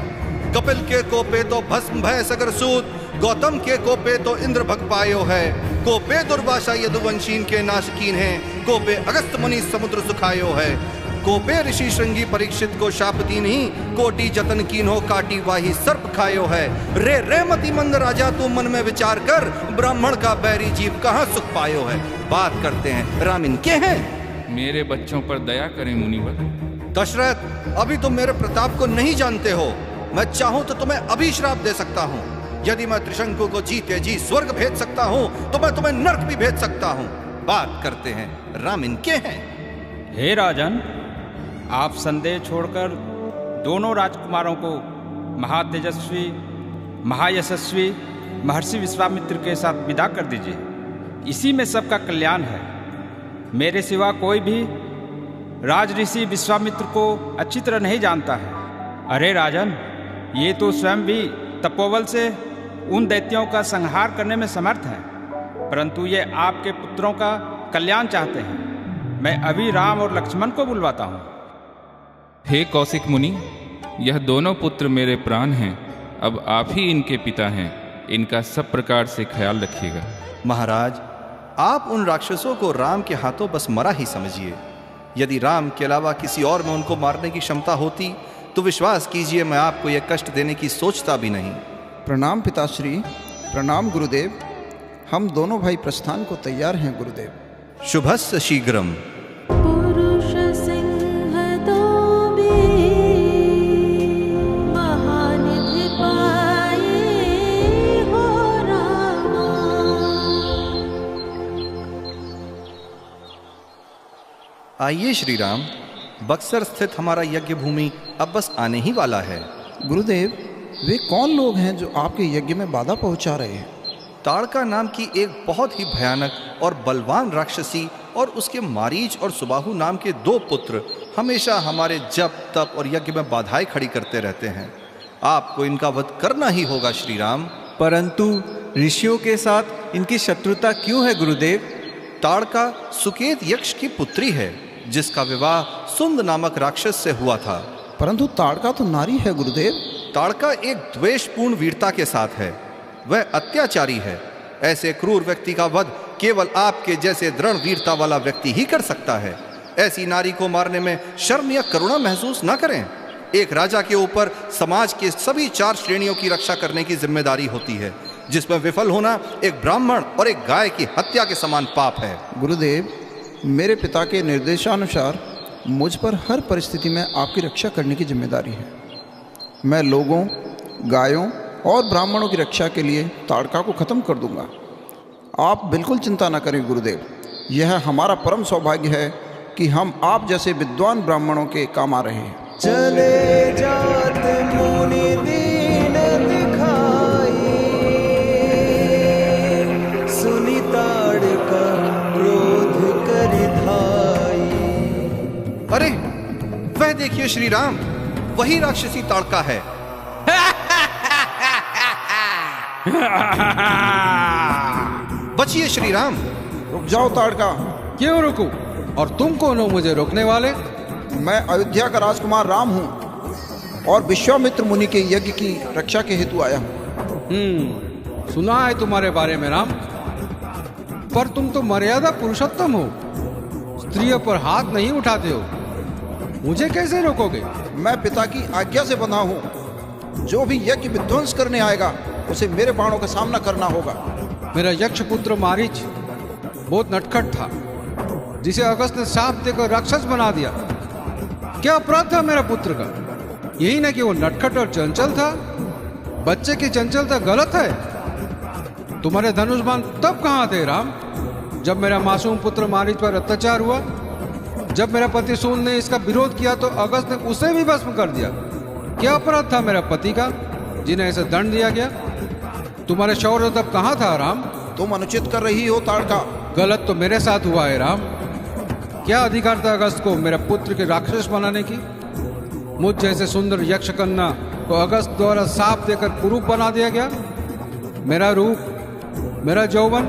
कपिल के कोपे तो भस्म भय सगर सूत, गौतम के कोपे तो इंद्र भग पायो है। कोपे दुर्वासा यदुवंशीन के नाशकीन है। कोपे अगस्त मुनि समुद्र सुखायो है। कोपे ऋषि श्रृंगी परीक्षित को शापती नहीं। कोटि जतन कीन्हो काटी वाही सर्प खायो है। रे रे मति मंद राजा तू मन में विचार कर। ब्राह्मण का बैरी जीव कहाँ सुख पायो है। बात करते हैं, राम इनके हैं। मेरे बच्चों पर दया करें मुनिवर। दशरथ, अभी तुम मेरे प्रताप को नहीं जानते हो। मैं चाहूं तो तुम्हें अभी श्राप दे सकता हूं। यदि मैं त्रिशंकु को जीते जी स्वर्ग भेज सकता हूं तो मैं तुम्हें नर्क भी भेज सकता हूं। बात करते हैं, राम इनके हैं। हे राजन, आप संदेह छोड़कर दोनों राजकुमारों को महातेजस्वी महायशस्वी महर्षि विश्वामित्र के साथ विदा कर दीजिए। इसी में सबका कल्याण है। मेरे सिवा कोई भी राज ऋषि विश्वामित्र को अच्छी तरह नहीं जानता है। अरे राजन, ये तो स्वयं भी तपोबल से उन दैत्यों का संहार करने में समर्थ हैं, परंतु ये आपके पुत्रों का कल्याण चाहते हैं। मैं अभी राम और लक्ष्मण को बुलवाता हूँ। हे कौशिक मुनि, यह दोनों पुत्र मेरे प्राण हैं। अब आप ही इनके पिता हैं। इनका सब प्रकार से ख्याल रखिएगा। महाराज, आप उन राक्षसों को राम के हाथों बस मरा ही समझिए। यदि राम के अलावा किसी और में उनको मारने की क्षमता होती तो विश्वास कीजिए मैं आपको यह कष्ट देने की सोचता भी नहीं। प्रणाम पिताश्री, प्रणाम गुरुदेव। हम दोनों भाई प्रस्थान को तैयार हैं गुरुदेव। शुभस्य शीघ्रम। पुरुष सिंह दो महानिधि पाए हो रामा। आइए श्री राम, बक्सर स्थित हमारा यज्ञ भूमि अब बस आने ही वाला है। गुरुदेव, वे कौन लोग हैं जो आपके यज्ञ में बाधा पहुंचा रहे हैं? ताड़का नाम की एक बहुत ही भयानक और बलवान राक्षसी और उसके मारीच और सुबाहु नाम के 2 पुत्र हमेशा हमारे जप तप और यज्ञ में बाधाएं खड़ी करते रहते हैं। आपको इनका वध करना ही होगा श्री राम। परंतु ऋषियों के साथ इनकी शत्रुता क्यों है गुरुदेव? ताड़का सुकेत यक्ष की पुत्री है, जिसका विवाह सुंद नामक राक्षस से हुआ था। परंतु ताड़का तो नारी है गुरुदेव। ताड़का एक द्वेषपूर्ण वीरता के साथ है। वह अत्याचारी है। ऐसे क्रूर व्यक्ति का वध केवल आपके जैसे दृढ़ वीरता वाला व्यक्ति ही कर सकता है। ऐसी नारी को मारने में शर्म या करुणा महसूस न करें। एक राजा के ऊपर समाज के सभी 4 श्रेणियों की रक्षा करने की जिम्मेदारी होती है, जिसमें विफल होना एक ब्राह्मण और एक गाय की हत्या के समान पाप है। गुरुदेव, मेरे पिता के निर्देशानुसार मुझ पर हर परिस्थिति में आपकी रक्षा करने की जिम्मेदारी है। मैं लोगों, गायों और ब्राह्मणों की रक्षा के लिए ताड़का को खत्म कर दूंगा। आप बिल्कुल चिंता न करें गुरुदेव। यह हमारा परम सौभाग्य है कि हम आप जैसे विद्वान ब्राह्मणों के काम आ रहे हैं। चले जात मुनि दीन दिखाई, सुनि ताड़का क्रोध करि धाई। अरे वह देखिए श्री राम, वही राक्षसी ताड़का है। बचिए श्री राम। रुक जाओ ताड़का। क्यों रुकूं? और तुम कौन हो मुझे रोकने वाले? मैं अयोध्या का राजकुमार राम हूँ और विश्वामित्र मुनि के यज्ञ की रक्षा के हेतु आया हूँ। सुना है तुम्हारे बारे में राम, पर तुम तो मर्यादा पुरुषोत्तम हो। स्त्रियों पर हाथ नहीं उठाते हो। मुझे कैसे रोकोगे? मैं पिता की आज्ञा से बंधा हूँ। जो भी यज्ञ विध्वंस करने आएगा उसे मेरे बाणों का सामना करना होगा। मेरा यक्ष पुत्र मारीच बहुत नटखट था, जिसे अगस्त ने शाप देकर राक्षस बना दिया। क्या अपराध था मेरा पुत्र का? यही ना कि वो नटखट और चंचल था। बच्चे की चंचलता गलत है। तुम्हारे धनुष बाण तब कहाँ थे राम, जब मेरा मासूम पुत्र मारीच पर अत्याचार हुआ? जब मेरा पति सून ने इसका विरोध किया तो अगस्त ने उसे भी भस्म कर दिया। क्या अपराध था मेरा पति का, जिन्हें ऐसा दंड दिया गया? तुम्हारे शौर्य तब कहाँ था राम? तुम अनुचित कर रही हो ताड़का। गलत तो मेरे साथ हुआ है राम। क्या अधिकार था अगस्त को मेरा पुत्र के राक्षस बनाने की? मुझ जैसे सुंदर यक्ष कन्या को अगस्त द्वारा साप देकर कुरूप बना दिया गया। मेरा रूप, मेरा यौवन,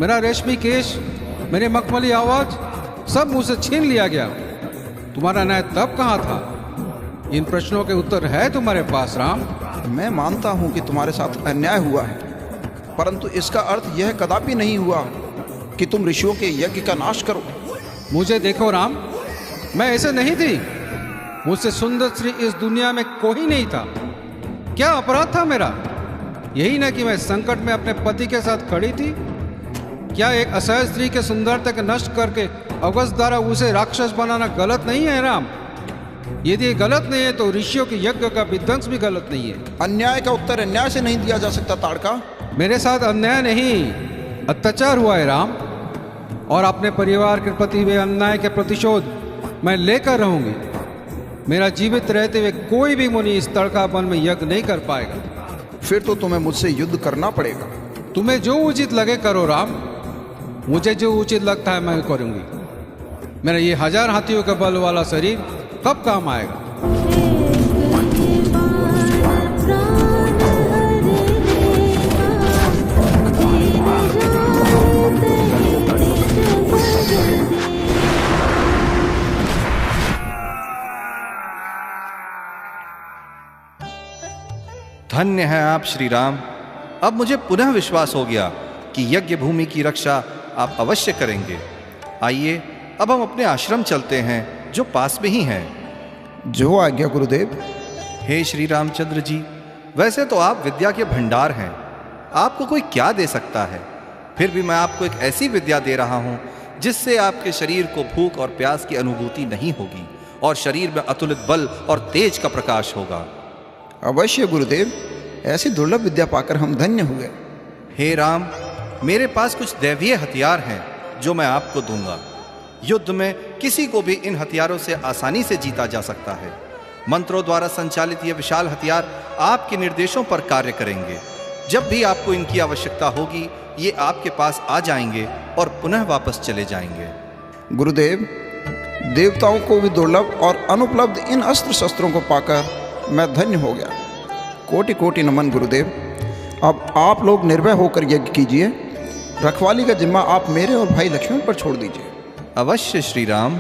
मेरा रेशमी केश, मेरी मखमली आवाज सब मुझसे छीन लिया गया। तुम्हारा न्याय तब कहाँ था? इन प्रश्नों के उत्तर है तुम्हारे पास राम? मैं मानता हूँ कि तुम्हारे साथ अन्याय हुआ है, परंतु इसका अर्थ यह कदापि नहीं हुआ कि तुम ऋषियों के यज्ञ का नाश करो। मुझे देखो राम, मैं ऐसे नहीं थी। मुझसे सुंदर स्त्री इस दुनिया में कोई नहीं था। क्या अपराध था मेरा? यही ना कि मैं संकट में अपने पति के साथ खड़ी थी। क्या एक असहाय स्त्री के सुंदरता के नष्ट करके अगस्त द्वारा उसे राक्षस बनाना गलत नहीं है राम? यदि ये गलत नहीं है तो ऋषियों के यज्ञ का विध्वंस भी गलत नहीं है। अन्याय का उत्तर अन्याय से नहीं दिया जा सकता ताड़का। मेरे साथ अन्याय नहीं, अत्याचार हुआ है राम, और अपने परिवार के प्रति हुए अन्याय के प्रतिशोध मैं लेकर रहूंगी। मेरा जीवित रहते हुए कोई भी मुनि इस तड़का वन में यज्ञ नहीं कर पाएगा। फिर तो तुम्हें मुझसे युद्ध करना पड़ेगा। तुम्हें जो उचित लगे करो राम, मुझे जो उचित लगता है मैं करूंगी। मेरा ये 1000 हाथियों के बल वाला शरीर कब काम आएगा? धन्य है आप श्री राम। अब मुझे पुनः विश्वास हो गया कि यज्ञ भूमि की रक्षा आप अवश्य करेंगे। आइए अब हम अपने आश्रम चलते हैं जो पास में ही है। जो आज्ञा गुरुदेव। हे श्री रामचंद्र जी, वैसे तो आप विद्या के भंडार हैं, आपको कोई क्या दे सकता है। फिर भी मैं आपको एक ऐसी विद्या दे रहा हूं जिससे आपके शरीर को भूख और प्यास की अनुभूति नहीं होगी और शरीर में अतुलित बल और तेज का प्रकाश होगा। अवश्य गुरुदेव, ऐसी दुर्लभ विद्या पाकर हम धन्य हुए। हे राम, मेरे पास कुछ दैवीय हथियार हैं जो मैं आपको दूंगा। युद्ध में किसी को भी इन हथियारों से आसानी से जीता जा सकता है। मंत्रों द्वारा संचालित ये विशाल हथियार आपके निर्देशों पर कार्य करेंगे। जब भी आपको इनकी आवश्यकता होगी ये आपके पास आ जाएंगे और पुनः वापस चले जाएंगे। गुरुदेव, देवताओं को भी दुर्लभ और अनुपलब्ध इन अस्त्र शस्त्रों को पाकर मैं धन्य हो गया। कोटि कोटि नमन गुरुदेव। अब आप लोग निर्भय होकर यज्ञ कीजिए। रखवाली का जिम्मा आप मेरे और भाई लक्ष्मण पर छोड़ दीजिए। अवश्य श्री राम।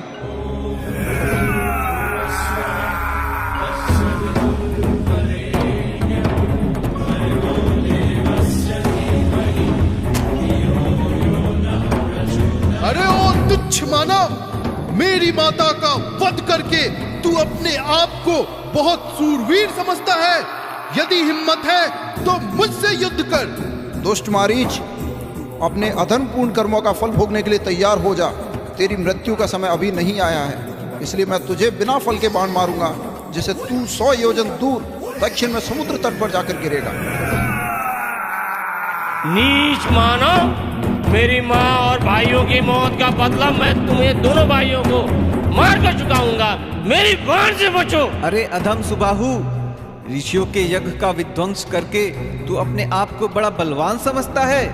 अरे ओ तुच्छ मानव, मेरी माता का वध करके तू अपने आप को बहुत सूरवीर समझता है। यदि हिम्मत है तो मुझसे युद्ध कर। दुष्ट मारीच, अपने अधर्मपूर्ण कर्मों का फल भोगने के लिए तैयार हो जा। तेरी मृत्यु का समय अभी नहीं आया है, इसलिए मैं तुझे बिना फल के बाण मारूंगा, जिसे तू 100 योजन दूर दक्षिण में समुद्र तट पर जाकर गिरेगा। नीच मानव, मेरी माँ और भाइयों की मौत का बदला मैं तुम्हें दोनों भाइयों को मार कर चुकाऊंगा। मेरी बाण से बचो। अरे अधम सुबाहु, ऋषियों के यज्ञ का विध्वंस करके तू अपने आप को बड़ा बलवान समझता है।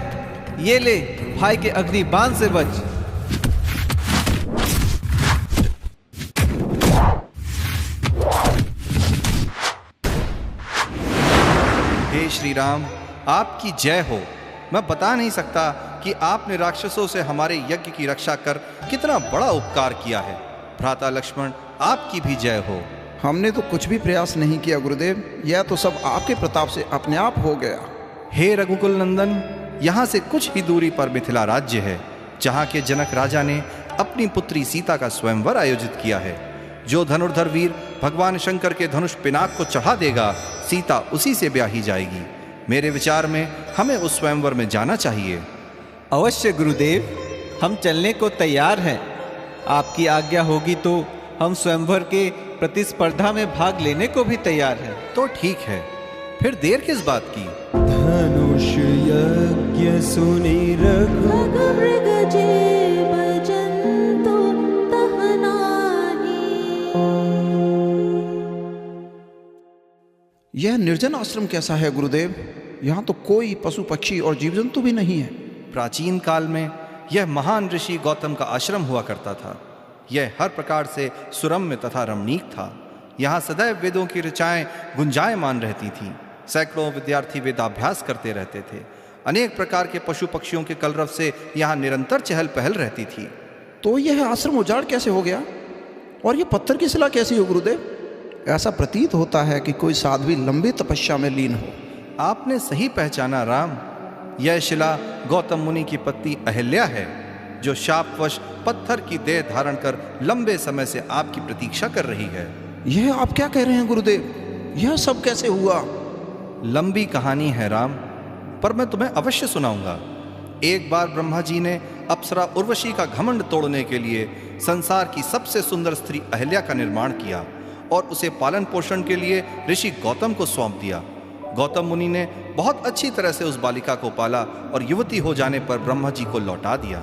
ये ले, भाई के अग्नि बाण से बच। हे श्री राम, आपकी जय हो। मैं बता नहीं सकता कि आपने राक्षसों से हमारे यज्ञ की रक्षा कर कितना बड़ा उपकार किया है। भ्राता लक्ष्मण, आपकी भी जय हो। हमने तो कुछ भी प्रयास नहीं किया गुरुदेव, यह तो सब आपके प्रताप से अपने आप हो गया। हे रघुकुल नंदन, यहाँ से कुछ ही दूरी पर मिथिला राज्य है, जहाँ के जनक राजा ने अपनी पुत्री सीता का स्वयंवर आयोजित किया है। जो धनुर्धर वीर भगवान शंकर के धनुष पिनाक को चढ़ा देगा, सीता उसी से ब्याही जाएगी। मेरे विचार में हमें उस स्वयंवर में जाना चाहिए। अवश्य गुरुदेव, हम चलने को तैयार हैं। आपकी आज्ञा होगी तो हम स्वयंवर के प्रतिस्पर्धा में भाग लेने को भी तैयार हैं। तो ठीक है, फिर देर किस बात की। धनुष यज्ञ सुनि यह निर्जन आश्रम कैसा है गुरुदेव? यहाँ तो कोई पशु पक्षी और जीव जंतु भी नहीं है। प्राचीन काल में यह महान ऋषि गौतम का आश्रम हुआ करता था। यह हर प्रकार से सुरम्य तथा रमणीक था। यहाँ सदैव वेदों की ऋचाएं गुंजायमान रहती थीं। सैकड़ों विद्यार्थी वेदाभ्यास करते रहते थे। अनेक प्रकार के पशु पक्षियों के कलरव से यहाँ निरंतर चहल पहल रहती थी। तो यह आश्रम उजाड़ कैसे हो गया? और ये पत्थर की शिला कैसी हो गुरुदेव? ऐसा प्रतीत होता है कि कोई साध्वी लंबी तपस्या में लीन हो। आपने सही पहचाना राम। यह शिला गौतम मुनि की पत्नी अहिल्या है, जो शापवश पत्थर की देह धारण कर लंबे समय से आपकी प्रतीक्षा कर रही है। यह आप क्या कह रहे हैं गुरुदेव? यह सब कैसे हुआ? लंबी कहानी है राम, पर मैं तुम्हें अवश्य सुनाऊंगा। एक बार ब्रह्मा जी ने अप्सरा उर्वशी का घमंड तोड़ने के लिए संसार की सबसे सुंदर स्त्री अहिल्या का निर्माण किया और उसे पालन पोषण के लिए ऋषि गौतम को सौंप दिया। गौतम मुनि ने बहुत अच्छी तरह से उस बालिका को पाला और युवती हो जाने पर ब्रह्मा जी को लौटा दिया।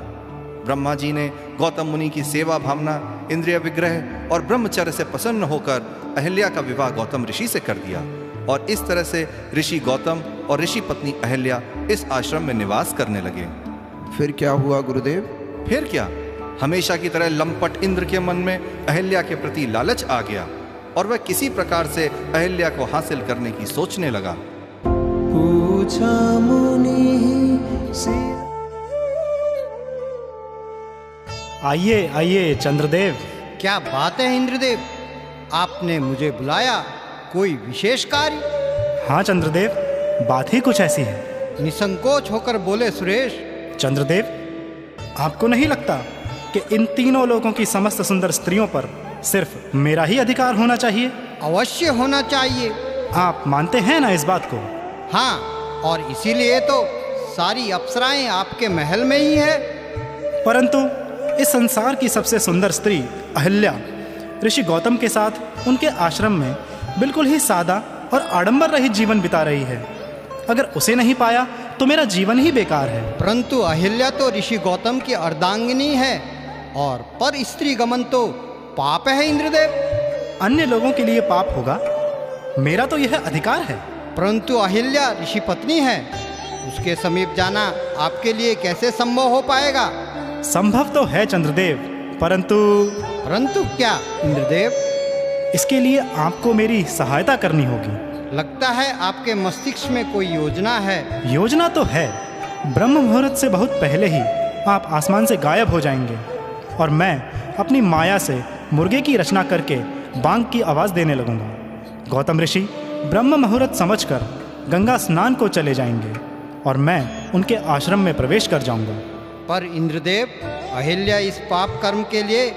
ब्रह्मा जी ने गौतम मुनि की सेवा भावना, इंद्रिय विग्रह और ब्रह्मचर्य से प्रसन्न होकर अहिल्या का विवाह गौतम ऋषि से कर दिया और इस तरह से ऋषि गौतम और ऋषि पत्नी अहिल्या इस आश्रम में निवास करने लगे। फिर क्या हुआ गुरुदेव? फिर क्या, हमेशा की तरह लंपट इंद्र के मन में अहिल्या के प्रति लालच आ गया और वह किसी प्रकार से अहिल्या को हासिल करने की सोचने लगा। पूछा मुनि से, आइए आइए चंद्रदेव। क्या बात है इंद्रदेव, आपने मुझे बुलाया, कोई विशेष कार्य? हाँ चंद्रदेव, बात ही कुछ ऐसी है। निसंकोच होकर बोले सुरेश। चंद्रदेव, आपको नहीं लगता कि इन तीनों लोगों की समस्त सुंदर स्त्रियों पर सिर्फ मेरा ही अधिकार होना चाहिए? अवश्य होना चाहिए। आप मानते हैं ना इस बात को? हाँ, और इसीलिए तो सारी अप्सराएं आपके महल में ही है। परंतु इस संसार की सबसे सुंदर स्त्री अहिल्या ऋषि गौतम के साथ उनके आश्रम में बिल्कुल ही सादा और आडंबर रहित जीवन बिता रही है। अगर उसे नहीं पाया तो मेरा जीवन ही बेकार है। परंतु अहिल्या तो ऋषि गौतम की अर्धांगिनी है और पर स्त्री गमन तो पाप है इंद्रदेव। अन्य लोगों के लिए पाप होगा, मेरा तो यह अधिकार है। परंतु अहिल्या ऋषि पत्नी है, उसके समीप जाना आपके लिए कैसे संभव हो पाएगा? संभव तो है चंद्रदेव, परंतु क्या इंद्रदेव? इसके लिए आपको मेरी सहायता करनी होगी। लगता है आपके मस्तिष्क में कोई योजना है। योजना तो है। ब्रह्म मुहूर्त से बहुत पहले ही आप आसमान से गायब हो जाएंगे और मैं अपनी माया से मुर्गे की रचना करके बांग की आवाज़ देने लगूंगा। गौतम ऋषि ब्रह्म मुहूर्त समझकर गंगा स्नान को चले जाएंगे और मैं उनके आश्रम में प्रवेश कर जाऊंगा। पर इंद्रदेव, अहिल्या इस पाप कर्म के लिए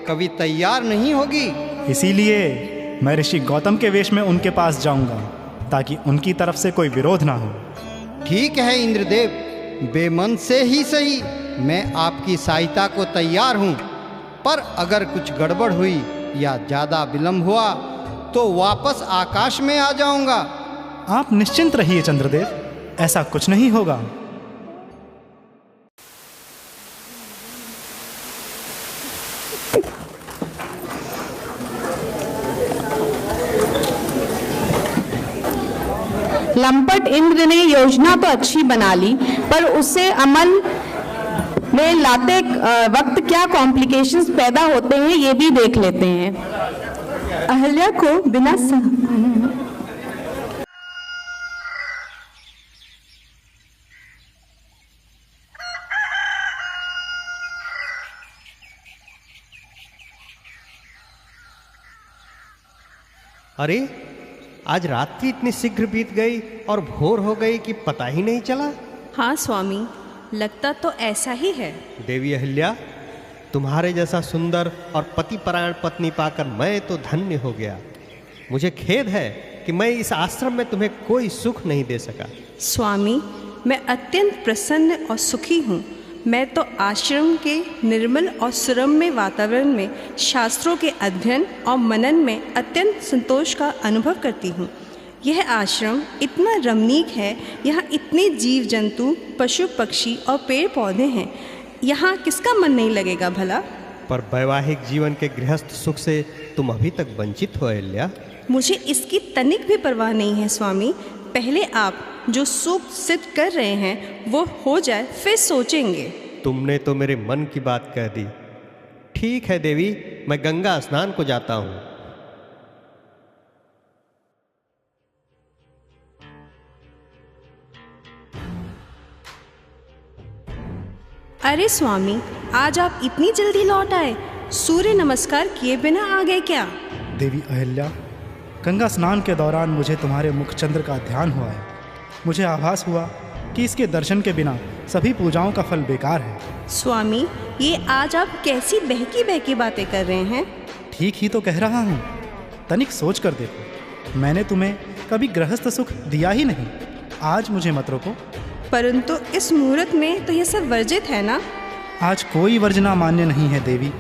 कभी तैयार नहीं होगी। इसीलिए मैं ऋषि गौतम के वेश में उनके पास जाऊंगा ताकि उनकी तरफ से कोई विरोध ना हो। ठीक है इंद्रदेव, बेमन से ही सही, मैं आपकी सहायता को तैयार हूँ। पर अगर कुछ गड़बड़ हुई या ज़्यादा विलंब हुआ तो वापस आकाश में आ जाऊंगा। आप निश्चिंत रहिए चंद्रदेव, ऐसा कुछ नहीं होगा। लंपट इंद्र ने योजना तो अच्छी बना ली, पर उसे अमल में लाते वक्त क्या कॉम्प्लिकेशंस पैदा होते हैं ये भी देख लेते हैं। अहिल्या को बिना अरे, आज रात्रि इतनी शीघ्र बीत गई और भोर हो गई कि पता ही नहीं चला। हाँ स्वामी, लगता तो ऐसा ही है। देवी अहिल्या, तुम्हारे जैसा सुंदर और पतिपरायण पत्नी पाकर मैं तो धन्य हो गया। मुझे खेद है कि मैं इस आश्रम में तुम्हें कोई सुख नहीं दे सका। स्वामी, मैं अत्यंत प्रसन्न और सुखी हूँ। मैं तो आश्रम के निर्मल और सुरम्य वातावरण में शास्त्रों के अध्ययन और मनन में अत्यंत संतोष का अनुभव करती हूँ। यह आश्रम इतना रमणीक है, यहाँ इतने जीव जंतु, पशु पक्षी और पेड़ पौधे हैं, यहाँ किसका मन नहीं लगेगा भला? पर वैवाहिक जीवन के गृहस्थ सुख से तुम अभी तक वंचित हो अहिल्या। मुझे इसकी तनिक भी परवाह नहीं है स्वामी। पहले आप जो सुख सिद्ध कर रहे हैं वो हो जाए, फिर सोचेंगे। तुमने तो मेरे मन की बात कह दी। ठीक है देवी, मैं गंगा स्नान को जाता हूँ। अरे स्वामी, आज आप इतनी जल्दी लौट आए, सूर्य नमस्कार किए बिना आ गए क्या? देवी अहिल्या, गंगा स्नान के दौरान मुझे तुम्हारे मुखचंद्र का ध्यान हुआ है। मुझे आभास हुआ कि इसके दर्शन के बिना सभी पूजाओं का फल बेकार है। स्वामी, ये आज आप कैसी बहकी बहकी बातें कर रहे हैं? ठीक ही तो कह रहा हूँ। तनिक सोच कर देखो, मैंने तुम्हें कभी गृहस्थ सुख दिया ही नहीं। आज मुझे मत रोको। परंतु इस मुहूर्त में तो यह सब वर्जित है ना? आज कोई वर्जना मान्य नहीं है देवी।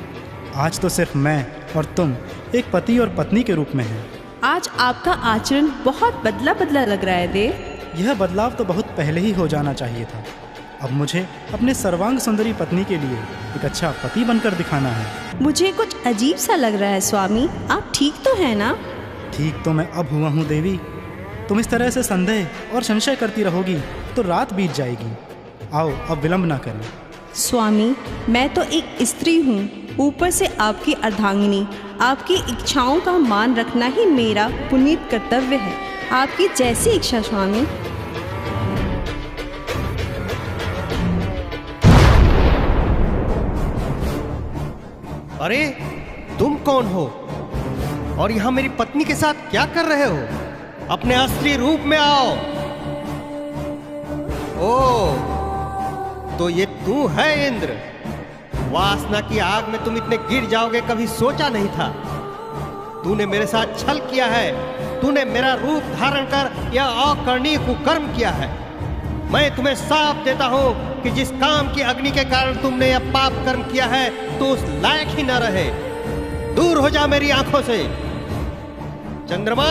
आज तो सिर्फ मैं और तुम एक पति और पत्नी के रूप में हैं। आज आपका आचरण बहुत बदला बदला लग रहा है देव। यह बदलाव तो बहुत पहले ही हो जाना चाहिए था। अब मुझे अपने सर्वांग सुंदरी पत्नी के लिए एक अच्छा पति बनकर दिखाना है। मुझे कुछ अजीब सा लग रहा है स्वामी, आप ठीक तो है ना? ठीक तो मैं अब हुआ हूँ देवी। तुम इस तरह से संदेह और संशय करती रहोगी तो रात बीत जाएगी। आओ अब विलंब ना करें। स्वामी, मैं तो एक स्त्री हूँ, ऊपर से आपकी अर्धांगिनी। आपकी इच्छाओं का मान रखना ही मेरा पुनीत कर्तव्य है। आपकी जैसी इच्छा स्वामी। अरे तुम कौन हो और यहाँ मेरी पत्नी के साथ क्या कर रहे हो? अपने असली रूप में आओ। ओ तो ये तू है इंद्र। वासना की आग में तुम इतने गिर जाओगे कभी सोचा नहीं था। तूने मेरे साथ छल किया है। तूने मेरा रूप धारण कर यह अकर्णीय कुकर्म किया है। मैं तुम्हें साफ देता हूं कि जिस काम की अग्नि के कारण तुमने यह पाप कर्म किया है तो उस लायक ही न रहे। दूर हो जा मेरी आंखों से। चंद्रमा,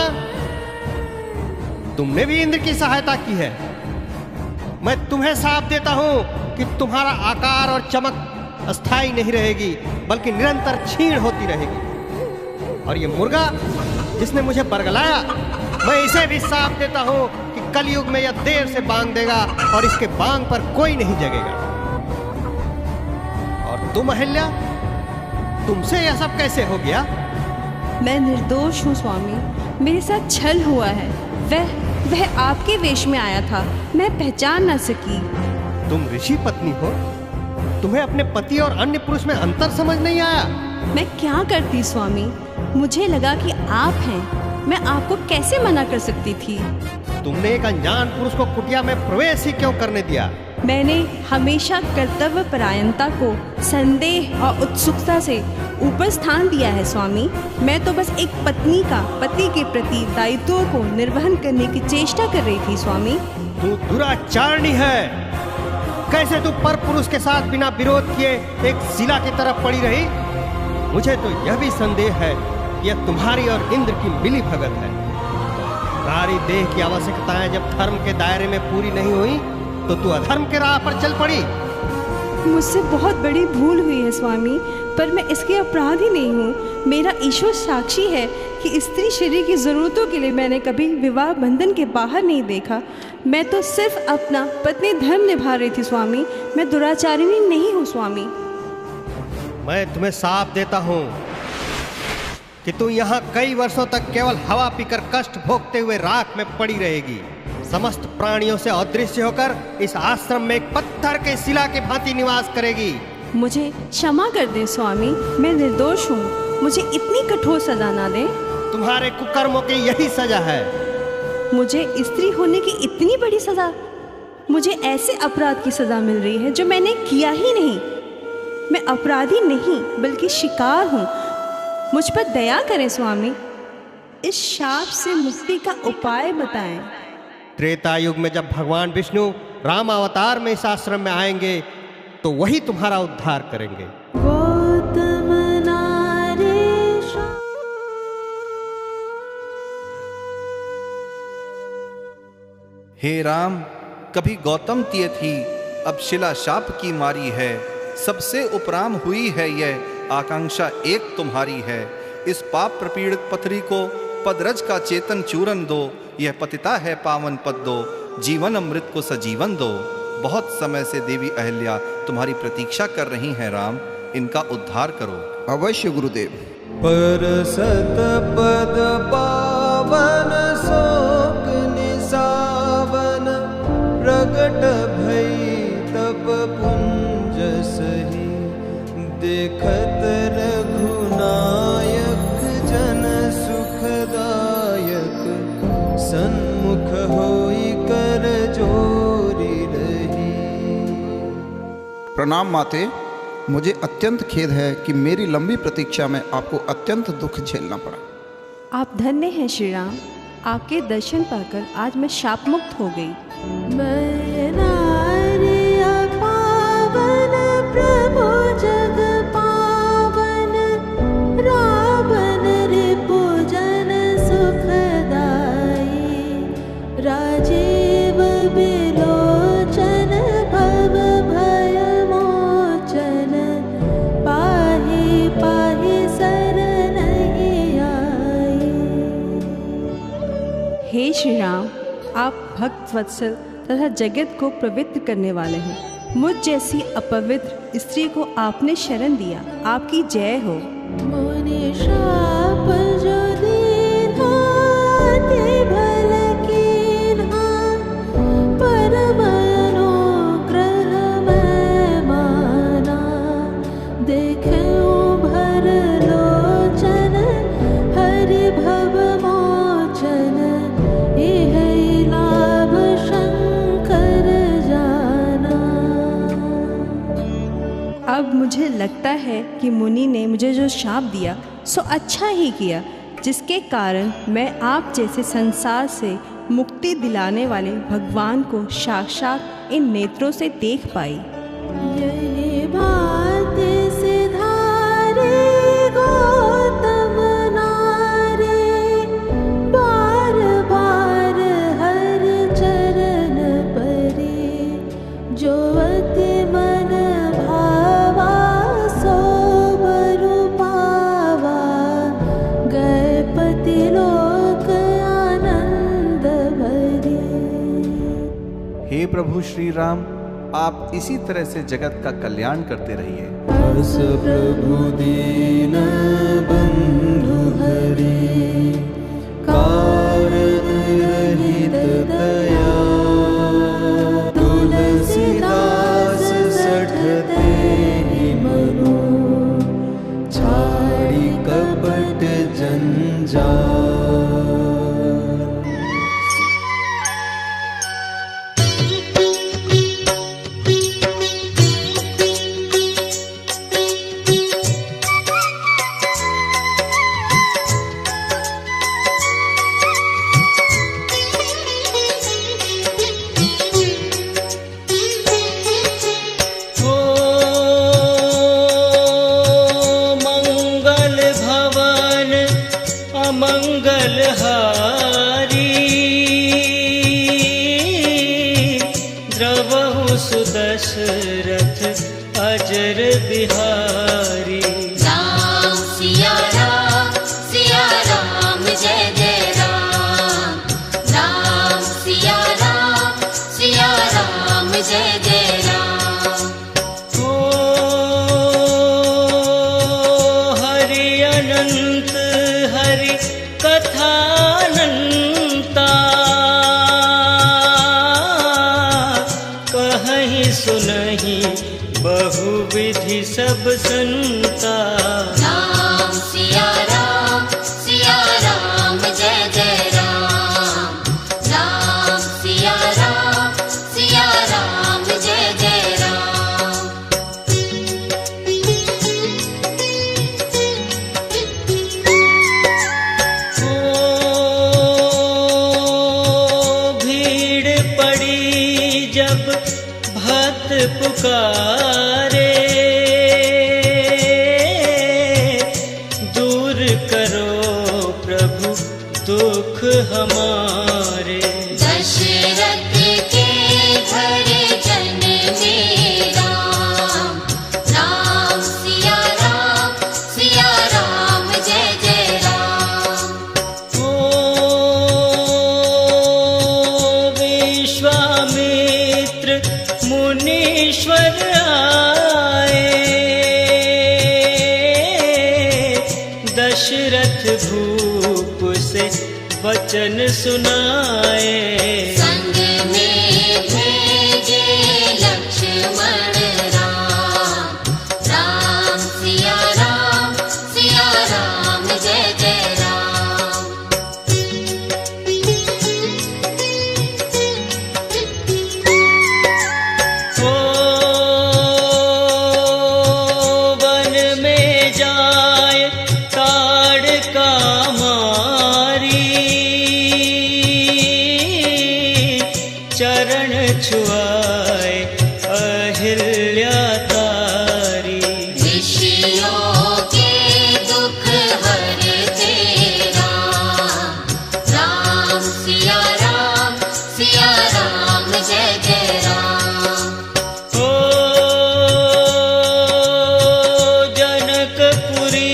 तुमने भी इंद्र की सहायता की है। मैं तुम्हें साफ देता हूं कि तुम्हारा आकार और चमक अस्थाई नहीं रहेगी बल्कि निरंतर क्षीण होती रहेगी। और ये मुर्गा जिसने मुझे बरगलाया, मैं इसे भी साफ देता हूं कि कलयुग में यह देर से बांग देगा और इसके बांग पर कोई नहीं जगेगा। और तुम अहिल्या, तुमसे यह सब कैसे हो गया? मैं निर्दोष हूँ स्वामी, मेरे साथ छल हुआ है। वह आपके वेश में आया था, मैं पहचान न सकी। तुम ऋषि पत्नी हो, तुम्हें अपने पति और अन्य पुरुष में अंतर समझ नहीं आया? मैं क्या करती स्वामी, मुझे लगा कि आप हैं, मैं आपको कैसे मना कर सकती थी। तुमने एक अनजान पुरुष को कुटिया में प्रवेश ही क्यों करने दिया? मैंने हमेशा कर्तव्य परायणता को संदेह और उत्सुकता से ऊपर स्थान दिया है स्वामी। मैं तो बस एक पत्नी का पति के प्रति दायित्वों को निर्वहन करने की चेष्टा कर रही थी स्वामी। तू दुराचारणी है। कैसे तू पर पुरुष के साथ बिना विरोध किए एक शिला की तरफ पड़ी रही? मुझे तो यह भी संदेह है कि यह तुम्हारी और इंद्र की मिली भगत है। नारी देह की आवश्यकताएं जब धर्म के दायरे में पूरी नहीं हुई तो तू अधर्म के राह पर चल पड़ी। मुझसे बहुत बड़ी भूल हुई है स्वामी, पर मैं इसके अपराधी नहीं हूँ। मेरा ईश्वर साक्षी है कि स्त्री शरीर की जरूरतों के लिए मैंने कभी विवाह बंधन के बाहर नहीं देखा। मैं तो सिर्फ अपना पत्नी धर्म निभा रही थी स्वामी, मैं दुराचारिणी नहीं हूँ स्वामी। मैं तुम्हें साफ देता हूँ कि तू यहाँ कई वर्षों तक केवल हवा पीकर कष्ट भोगते हुए राख में पड़ी रहेगी। समस्त प्राणियों से अदृश्य होकर इस आश्रम में एक पत्थर के शिला के भांति निवास करेगी। मुझे क्षमा कर दे स्वामी, मैं निर्दोष हूँ, मुझे इतनी कठोर सजा ना दे। तुम्हारे कुकर्मों की यही सजा है। मुझे स्त्री होने की इतनी बड़ी सजा? मुझे ऐसे अपराध की सजा मिल रही है जो मैंने किया ही नहीं। मैं अपराधी नहीं बल्कि शिकार हूँ। मुझ पर दया करें स्वामी, इस शाप से मुक्ति का उपाय बताएं। त्रेता युग में जब भगवान विष्णु राम अवतार में इस आश्रम में आएंगे तो वही तुम्हारा उद्धार करेंगे। हे राम, कभी गौतम तीय थी, अब शिला शाप की मारी है। सबसे उपराम हुई है यह आकांक्षा एक तुम्हारी है। इस पाप प्रपीड़ित पथरी को पदरज का चेतन चूरन दो। यह पतिता है पावन पद दो, जीवन अमृत को सजीवन दो। बहुत समय से देवी अहिल्या तुम्हारी प्रतीक्षा कर रही हैं राम, इनका उद्धार करो। अवश्य गुरुदेव। पर सत पद पावन शोक निसावन, प्रगट भई तप पुंज सही। देखत रघुनायक जन सुखदायक, सन्मुख होई कर जोरी रही। प्रणाम माते, मुझे अत्यंत खेद है कि मेरी लंबी प्रतीक्षा में आपको अत्यंत दुख झेलना पड़ा। आप धन्य हैं श्री राम, आपके दर्शन पाकर आज मैं शाप मुक्त हो गई। मैं नारी पावन प्रभु जग पावन, राम श्री राम, आप भक्त वत्सल तथा जगत को पवित्र करने वाले हैं। मुझ जैसी अपवित्र स्त्री को आपने शरण दिया, आपकी जय हो। मुनि शाप जो दीन्हा, ते भल कीन्हा, परम अनुग्रह मैं माना। देखूं भर लोचन, हरि भव मोचन, यही लाभ शंकर जाना। अब मुझे लगता है कि मुनि ने मुझे जो शाप दिया सो अच्छा ही किया, जिसके कारण मैं आप जैसे संसार से मुक्ति दिलाने वाले भगवान को साक्षात इन नेत्रों से देख पाई। यही बात सिधारे गौतम नारे, बार बार हर चरण परे। जो अति मन भावा, सो बरु पावा, गए पति लोक आनंद भरे। हे प्रभु श्री राम, आप इसी तरह से जगत का कल्याण करते रहिए। हर्ष प्रभु दीन बंधु हरि, कारण रहित दया। तुलसीदास सठते ही मनो, छाड़ी कपट जंजाल। सुदशरथ अजर बिहारी। राम सिया राम जय जय राम। राम सिया राम जय जय राम। ओ हरि अनंत हरि कथानंता, सुनहि बहुविधि सब संता। राम सिया राम जय जय राम। राम सिया राम जय जय राम। ओ भीड़ पड़ी जब भक्त पुकारे, दूर करो प्रभु दुख हमारे। दशरथ के घर जन में राम। राम सिया राम जय जय राम। ओ विश्वामित्र मुनीश्वर आए, दशरथ भूप से वचन सुनाए। संग में भेजे लक्ष्मण राम। राम सिया राम जय जय राम। ओ वन में जाए ताड़का मारी, चरण छुआए अहिल्या तारी। ऋषियों के दुख हरते राम। राम सिया राम जय जय राम। ओ जनकपुरी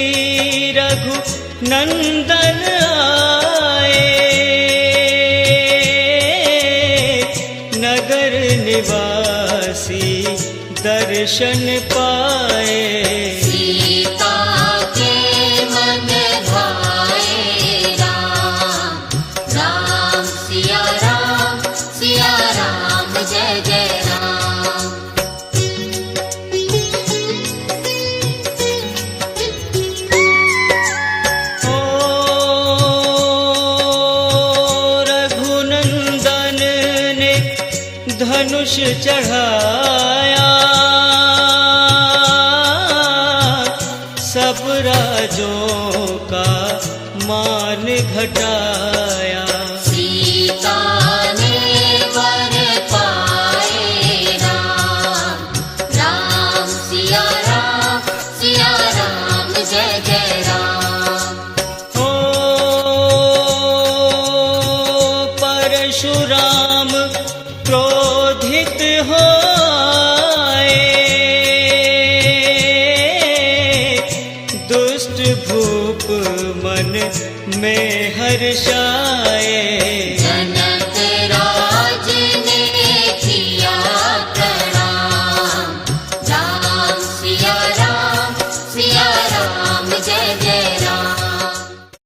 रघु नंदन आए, दर्शन पाए। सीता के मन भाए राम, राम सिया राम जय जय राम। ओ रघुनंदन ने धनुष चढ़ाया, सब राजों का मान घटाया। सीता ने वर पाए राम, राम सिया राम जय जय राम। ओ परशुराम क्रोधित हो दुष्ट भूप मन में हर्षाए।